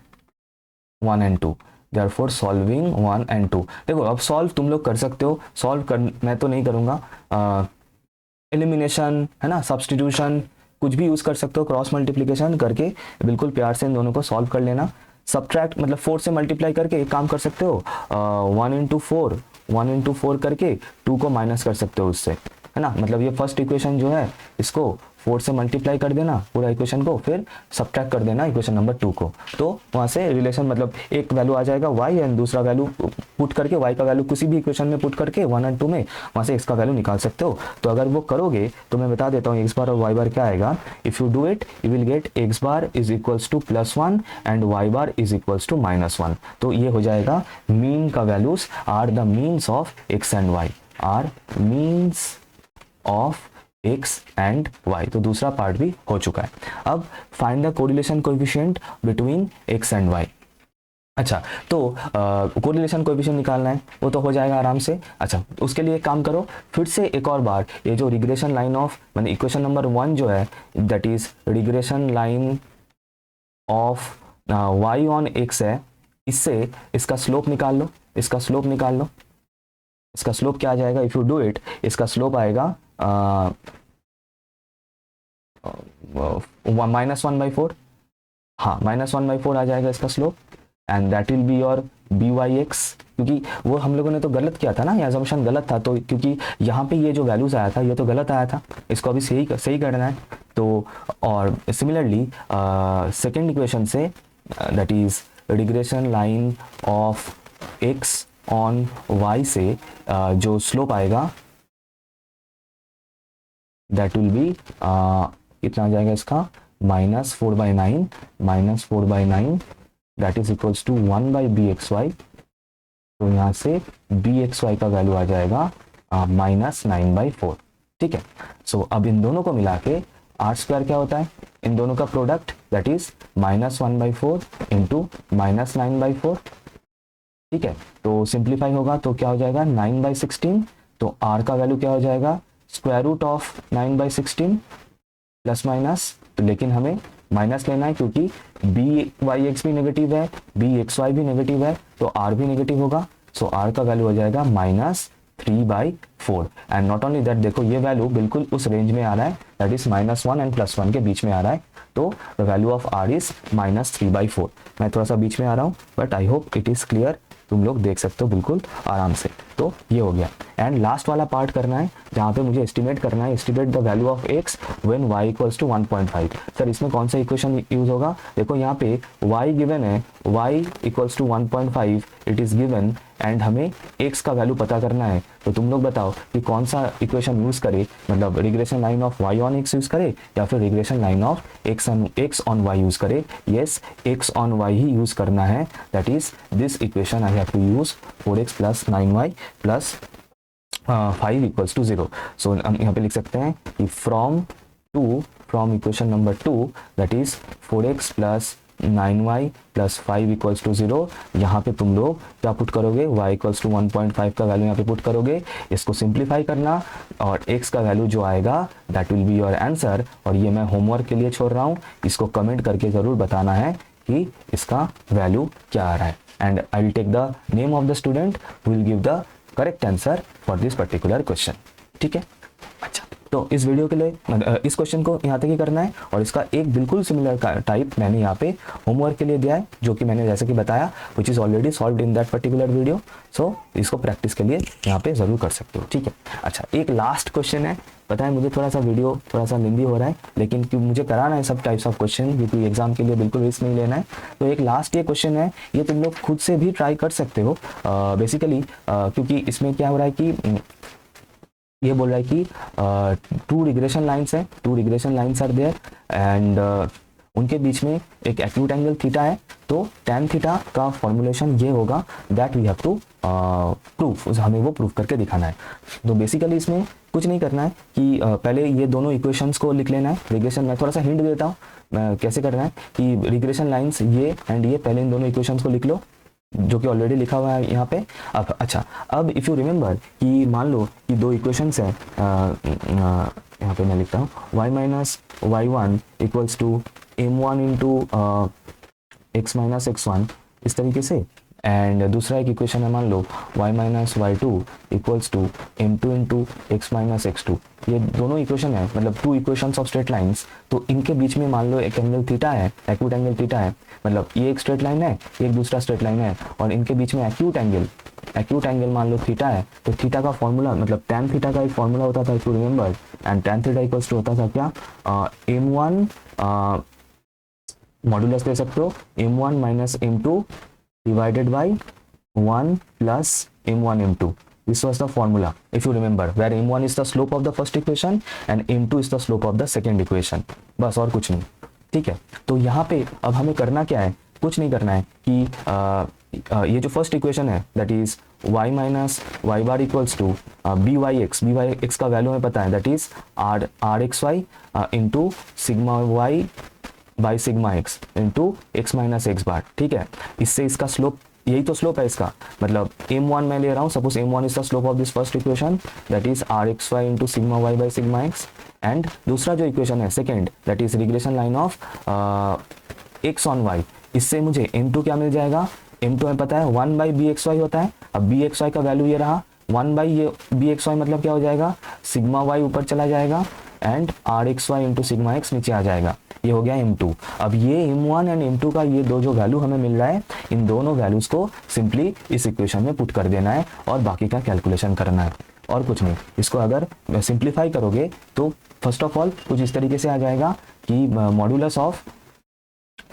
1 and 2, therefore solving 1 and 2। देखो अब सॉल्व तुम लोग कर सकते हो, सॉल्व कर मैं तो नहीं करूँगा, एलिमिनेशन है ना, सब्स्टिट्यूशन कुछ भी यूज़ कर सकते हो, क्रॉस मल्टीप्लिकेशन करके बिल्कुल प्यार से इन दोनों को सॉल्व कर लेना। सब्ट्रैक्ट मतलब 4 से मल्टीप्लाई करके एक काम कर सकते हो, 1 इंटू 4 करके 2 को माइनस कर सकते हो उससे, है ना। मतलब ये फर्स्ट इक्वेशन जो है इसको 4 से मल्टीप्लाई कर देना पूरा इक्वेशन को, फिर सब्ट्रैक्ट कर देना इक्वेशन नंबर 2 को। तो वहाँ से रिलेशन मतलब एक वैल्यू आ जाएगा y एंड दूसरा वैल्यू पुट करके y का वैल्यू किसी भी इक्वेशन में पुट करके 1 और 2 में वहाँ से x का वैल्यू निकाल सकते हो। तो अगर वो करोगे तो मैं बता देता हूँ x बार और y बार क्या आएगा। If you do it you will get x bar is equals to +1 and y bar is equals to -1। तो ये हो जाएगा मीन का values are the means of x and y, are means of x and y। तो दूसरा part भी हो चुका है। अब find the correlation coefficient between x and y। अच्छा, तो कोरिलेशन कोएफिशिएंट निकालना है, वो तो हो जाएगा आराम से। अच्छा, उसके लिए एक काम करो, फिर से एक और बार ये जो रिग्रेशन लाइन ऑफ मतलब इक्वेशन नंबर 1 जो है that is regression line of y on x है, इससे इसका स्लोप निकाल लो, इसका स्लोप निकाल लो। इसका स्लोप क्या आ जाएगा, इफ यू डू इट इसका स्लोप आएगा -1/4, हाँ -1/4 आ जाएगा इसका slope, and that will be your by(x), क्योंकि वो हम लोगों ने तो गलत किया था ना, ये अजम्पशन गलत था। तो क्योंकि यहाँ पे ये जो वैल्यूज आया था ये तो गलत आया था, इसको अभी सही करना है। तो और सिमिलरली सेकेंड इक्वेशन से that is regression line of x on y से जो स्लोप आएगा दैट विल बी कितना आ जाएगा इसका -4/9 that is equals to 1/bxy। तो यहाँ से bxy का वैल्यू आ जाएगा -9/4। ठीक है, सो अब इन दोनों को मिला के r² क्या होता है, इन दोनों का प्रोडक्ट दैट इज -1/4 इंटू -9/4। ठीक है, तो सिंप्लीफाई होगा तो क्या हो जाएगा 9/16। तो r का वैल्यू क्या हो जाएगा square root of 9/16 plus minus, तो लेकिन हमें माइनस लेना है क्योंकि by(x) भी नेगेटिव है, bxy भी नेगेटिव है, तो r भी नेगेटिव होगा। सो r का वैल्यू हो जाएगा -3/4। एंड नॉट ओनली दैट, देखो ये वैल्यू बिल्कुल उस रेंज में आ रहा है दैट इज -1 एंड +1 के बीच में आ रहा है। तो the value of r is -3/4। मैं थोड़ा सा बीच में आ रहा हूँ but I hope it is clear, तुम लोग देख सकते हो बिल्कुल आराम से। तो ये हो गया। एंड लास्ट वाला पार्ट करना है जहाँ पे मुझे एस्टिमेट करना है, estimate the value of x when y equals to 1.5। Sir इसमें कौन सा इक्वेशन यूज होगा, देखो यहाँ पे y गिवन है, y equals to 1.5 it is given, and हमें x का वैल्यू पता करना है। तो तुम लोग बताओ कि कौन सा इक्वेशन यूज करे, मतलब regression line of y on x use करे या फिर regression line of x on y use करे। यस, x ऑन y ही यूज करना है, that is this equation I have to use 4x + 9y + 5 equals to 0। सो हम यहाँ पे लिख सकते हैं कि from equation number 2 that is 4x + 9y + 5 equals to 0। यहाँ पे तुम लोग क्या पुट करोगे, y इक्वल्स टू 1.5 का वैल्यू यहाँ पे पुट करोगे, इसको सिंप्लीफाई करना और x का वैल्यू जो आएगा that will be your answer. और ये मैं होमवर्क के लिए छोड़ रहा हूँ, इसको कमेंट करके ज़रूर बताना है कि इसका वैल्यू क्या आ रहा है। And I will take the name of the student who will give the correct answer for this particular question. ठीक है, अच्छा। तो इस वीडियो के लिए इस क्वेश्चन को यहाँ तक ही करना है, और इसका एक बिल्कुल सिमिलर टाइप मैंने यहाँ पे होमवर्क के लिए दिया है, जो कि मैंने जैसे कि बताया which is already solved in that particular video. So इसको प्रैक्टिस के लिए यहाँ पे ज़रूर कर सकते हो, ठीक है। अच्छा, एक लास्ट क्वेश्चन है। पता है मुझे थोड़ा सा वीडियो थोड़ा सा लेंदी हो रहा है, लेकिन क्योंकि मुझे कराना है सब टाइप्स ऑफ क्वेश्चन, क्योंकि एग्जाम के लिए बिल्कुल रिस्क नहीं लेना है। तो एक लास्ट ये क्वेश्चन है, ये तुम लोग खुद से भी ट्राई कर सकते हो बेसिकली, क्योंकि इसमें क्या हो रहा है कि ये बोल रहा है कि टू रिग्रेशन लाइन्स है, two regression lines are there and उनके बीच में एक एक्यूट एंगल थीटा है। तो tan थीटा का फॉर्मुलेशन ये होगा that we have to proof, हमें वो प्रूफ करके दिखाना है। तो बेसिकली इसमें कुछ नहीं करना है कि पहले ये दोनों इक्वेशंस को लिख लेना है। रिग्रेशन मैं थोड़ा सा हिंट देता हूँ कैसे करना है कि रिग्रेशन लाइन्स ये एंड ये, पहले इन दोनों इक्वेशंस को लिख लो जो कि ऑलरेडी लिखा हुआ है यहाँ पे। अब अच्छा, अब इफ़ यू रिमेंबर कि मान लो कि दो इक्वेशंस हैं, यहाँ पे मैं लिखता हूँ y minus y one equals to m1 into x minus x1 इस तरीके से, एंड दूसरा एक इक्वेशन है मान लो y minus y two equals to m2 into x minus x2। ये दोनों इक्वेशन है, मतलब two equations of straight lines. तो इनके बीच में मान लो एक एंगल थीटा है, एक्यूट एंगल थीटा है, मतलब ये एक स्ट्रेट लाइन है, एक दूसरा स्ट्रेट लाइन है, और इनके बीच में एक्यूट एंगल मान लो थीटा है। तो थीटा का फॉर्मूला, मतलब tan थीटा का एक फॉर्मूला होता था, if you remember, and tan theta equals to होता था क्या, m1 मॉड्यूलस ले सकते हो m1 minus m2 divided by 1 plus m1 m2. This was the formula, if you remember, where m1 is the slope of the first equation and m2 is the slope of the second equation. बस और कुछ नहीं, ठीक है। तो यहाँ पे अब हमें करना क्या है, कुछ नहीं करना है कि ये जो फर्स्ट इक्वेशन है that is y minus y bar equals to b y x का वैल्यू हमें पता है, that is r x y into sigma y by sigma x into x minus x bar, ठीक है। इससे इसका स्लोप, यही तो स्लोप है इसका, मतलब m1 मैं ले रहा हूँ, suppose m1 is the slope of this first equation that is r x y into sigma y by sigma x, and दूसरा जो इक्वेशन है second that is regression line of x on y. इससे मुझे m2 क्या मिल जाएगा, m2 हमें पता है 1 बाई बी एक्स वाई होता है। अब बी एक्स वाई का वैल्यू ये रहा 1 बाई ये बी एक्स वाई, मतलब क्या हो जाएगा, सिग्मा वाई ऊपर चला जाएगा and r x y into sigma x नीचे आ जाएगा। ये हो गया m2। अब ये m1 एंड m2 का ये दो जो वैल्यू हमें मिल रहा है, इन दोनों वैल्यूज को सिंपली इस इक्वेशन में पुट कर देना है और बाकी का कैलकुलेशन करना है, और कुछ नहीं। इसको अगर सिंप्लीफाई करोगे तो फर्स्ट ऑफ ऑल कुछ इस तरीके से आ जाएगा कि मॉड्यूलस ऑफ,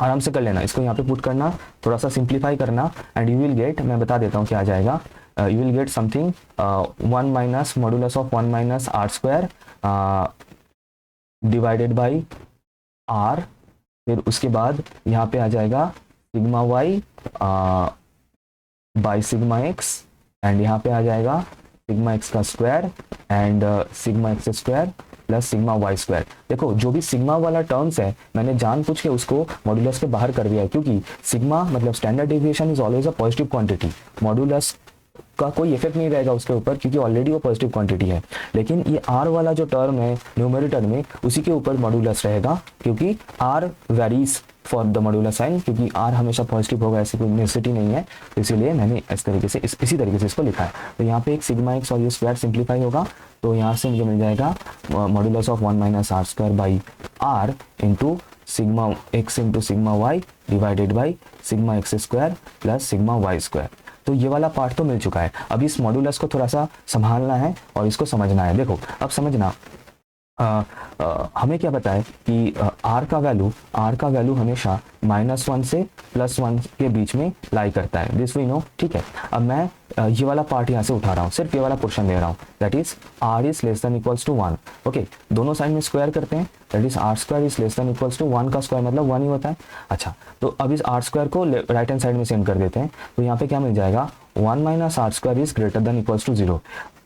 आराम से कर लेना, इसको यहाँ पे पुट करना, थोड़ा सा सिंप्लीफाई करना, एंड यू विल गेट, मैं बता देता हूँ क्या आ जाएगा, you will get something 1 minus modulus of 1 minus r square divided by r, फिर उसके बाद यहाँ पे आ जाएगा sigma y by sigma x, and यहाँ पे आ जाएगा सिग्मा एक्स का square and sigma x square plus sigma y square. देखो जो भी सिग्मा वाला टर्म्स है मैंने जानबूझ के उसको मॉड्यूलस के बाहर कर दिया है, क्योंकि सिग्मा मतलब standard deviation is always a positive quantity, modulus का कोई इफेक्ट नहीं रहेगा उसके ऊपर क्योंकि ऑलरेडी वो पॉजिटिव क्वांटिटी है। लेकिन ये आर वाला जो टर्म है न्यूमरेटर में, उसी के ऊपर मॉड्यूलस रहेगा, क्योंकि r varies for the modulus sign, क्योंकि आर हमेशा पॉजिटिव होगा ऐसी कोई नेसेसिटी नहीं है। तो इसीलिए मैंने इस तरीके से इसी तरीके से इसको लिखा है। तो यहाँ पे एक सिग्मा एक्स और ये स्क्वायर सिंप्लीफाई होगा, तो यहाँ से मुझे मिल जाएगा modulus of 1 minus r square by r into sigma x into sigma y divided by sigma x square plus sigma y square. तो ये वाला पार्ट तो मिल चुका है। अब इस मॉड्यूलस को थोड़ा सा संभालना है और इसको समझना है। देखो अब समझना, हमें क्या पता है कि आर का वैल्यू हमेशा -1 से +1 के बीच में लाई करता है, दिस वी नो, ठीक है। अब मैं ये वाला पार्ट यहाँ से उठा रहा हूँ, सिर्फ ये वाला पोर्शन ले रहा हूँ, that is are is less than equals to 1। Okay, दोनों साइड में स्क्वायर करते हैं, that is r square is less than equals to 1 का स्क्वायर मतलब 1 ही होता है। अच्छा, तो अब इस आर स्क्वायर को राइट हैंड साइड में सेंड कर देते हैं, तो यहाँ पे क्या मिल जाएगा, 1 minus r square is greater than equals to 0।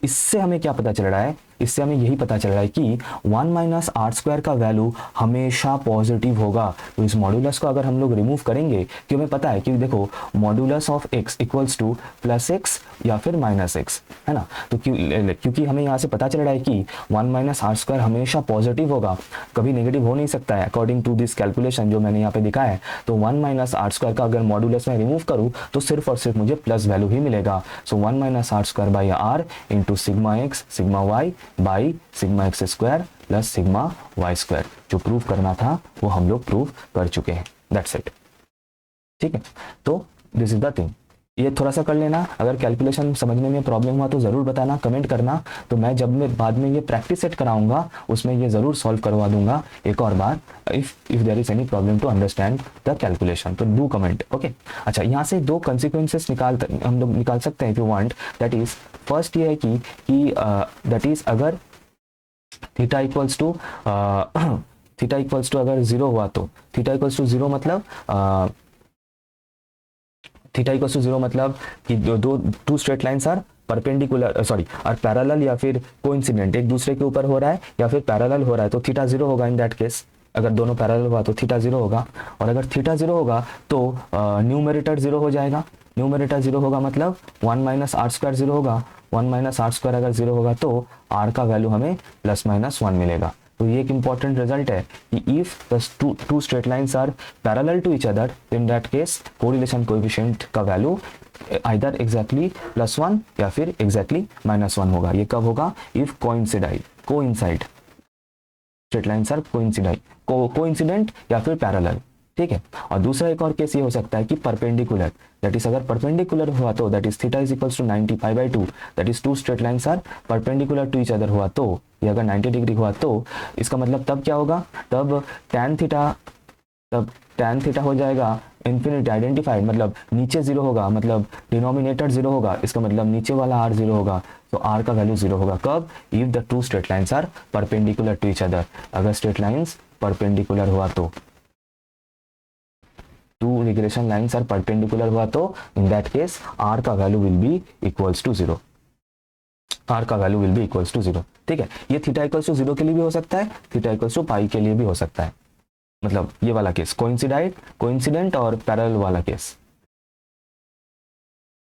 इससे हमें क्या पता चल रहा है, इससे हमें यही पता चल रहा है कि 1 माइनस आर स्क्वायर का वैल्यू हमेशा पॉजिटिव होगा। तो इस मॉड्यूलस को अगर हम लोग रिमूव करेंगे, कि हमें पता है कि देखो modulus of x equals to +x या फिर -x, है ना। तो क्योंकि हमें यहाँ से पता चल रहा है कि 1 माइनस आर स्क्वायर हमेशा पॉजिटिव होगा, कभी नेगेटिव हो नहीं सकता है अकॉर्डिंग टू दिस कैलकुलेशन जो मैंने यहाँ पे दिखा है। तो 1 माइनस आर स्क्वायर का अगर मॉड्यूलस में रिमूव करूँ तो सिर्फ और सिर्फ मुझे प्लस वैल्यू ही मिलेगा। So 1 minus r square by r into sigma x sigma y by sigma x square plus sigma y square. जो प्रूफ करना था वो हम लोग प्रूफ कर चुके हैं, दैट्स इट। ठीक है, तो दिस इज द थिंग, ये थोड़ा सा कर लेना। अगर कैलकुलेशन समझने में प्रॉब्लम हुआ तो ज़रूर बताना, कमेंट करना, तो मैं जब मैं बाद में ये प्रैक्टिस सेट कराऊंगा उसमें ये ज़रूर सॉल्व करवा दूंगा एक और बार, if there is any problem to understand the calculation, तो डू कमेंट। ओके, अच्छा, यहाँ से दो कॉन्सिक्वेंसेस हम लोग निकाल सकते हैं if you want. That is first ये है कि दैट इज अगर थीटा इक्वल्स टू अगर 0 हुआ तो थीटा इक्वल्स टू 0 मतलब थीटा इक्वल्स टू 0 मतलब कि two straight lines are perpendicular और पैरेलल या फिर कोइंसिडेंट, एक दूसरे के ऊपर हो रहा है या फिर पैरेलल हो रहा है, तो थीटा 0 होगा इन दैट केस। अगर दोनों पैरेलल हुआ तो थीटा 0 होगा, और अगर थीटा 0 होगा तो न्यूमरेटर 0 हो जाएगा। न्यूमरेटर 0 होगा मतलब 1 माइनस आर स्क्वायर 0 होगा। 1 माइनस आर स्क्वायर अगर 0 होगा तो आर का वैल्यू हमें +-1 मिलेगा। तो ये एक इंपॉर्टेंट रिजल्ट है कि if the two straight lines are parallel to each other, in that case correlation coefficient का वैल्यू आइदर एग्जैक्टली +1 या फिर एग्जैक्टली -1 होगा। ये कब होगा? If coincide straight lines are coincident या फिर पैरेलल। ठीक है, और दूसरा एक और केस ये हो सकता है कि परपेंडिकुलर, दैट इज अगर परपेंडिकुलर हुआ तो that is theta is equals to 90π/2, that is two straight lines are perpendicular to each other हुआ तो, ये अगर 90 डिग्री हुआ तो इसका मतलब तब क्या होगा? तब tan थीटा हो जाएगा इन्फिनिटी आइडेंटिफाइड, मतलब नीचे 0 होगा, मतलब डिनोमिनेटर 0 होगा, इसका मतलब नीचे वाला r 0 होगा, तो r का वैल्यू 0 होगा। कब? If the two straight lines are perpendicular to each other, अगर स्ट्रेट लाइन्स परपेंडिकुलर हुआ तो, two regression lines are perpendicular हुआ तो इन दैट केस r का value will be equals to 0। r का value will be equals to 0। ठीक है, ये थीटा इक्वल्स टू 0 के लिए भी हो सकता है, थीटा इक्वल्स टू पाई के लिए भी हो सकता है, मतलब ये वाला केस कोइंसिडेंट और पैरेलल वाला केस,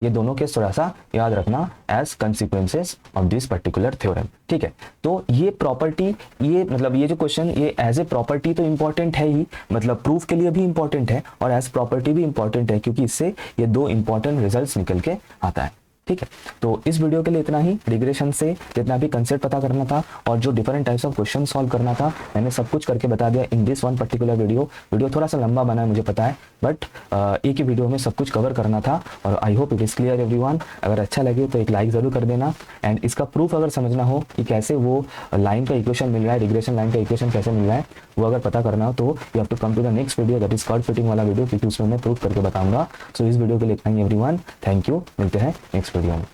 ये दोनों केस थोड़ा सा याद रखना as consequences of this particular theorem. ठीक है, तो ये प्रॉपर्टी, ये मतलब ये जो क्वेश्चन ये एज ए प्रॉपर्टी तो इंपॉर्टेंट है ही, मतलब प्रूफ के लिए भी इंपॉर्टेंट है और एज प्रॉपर्टी भी इंपॉर्टेंट है, क्योंकि इससे ये दो इंपॉर्टेंट रिजल्ट्स निकल के आता है। ठीक है, तो इस वीडियो के लिए इतना ही। रिग्रेशन से जितना भी कंसेप्ट पता करना था और जो different types of question solve करना था मैंने सब कुछ करके बता दिया in this one particular video थोड़ा सा लंबा बना है मुझे पता है, बट एक ही वीडियो में सब कुछ कवर करना था और आई hope it is clear everyone. अगर अच्छा लगे तो एक लाइक ज़रूर कर देना, एंड इसका प्रूफ अगर समझना हो कि कैसे वो लाइन का इक्वेशन मिल रहा है, रिग्रेशन लाइन का इक्वेशन कैसे मिल रहा है, वो अगर पता करना हो तो you have to come to the next video, that is curve fitting वाला वीडियो, क्योंकि उसमें मैं प्रूफ करके बताऊंगा। सो इस वीडियो के लिए इतना ही एवरीवन, थैंक यू, मिलते हैं नेक्स्ट वीडियो में।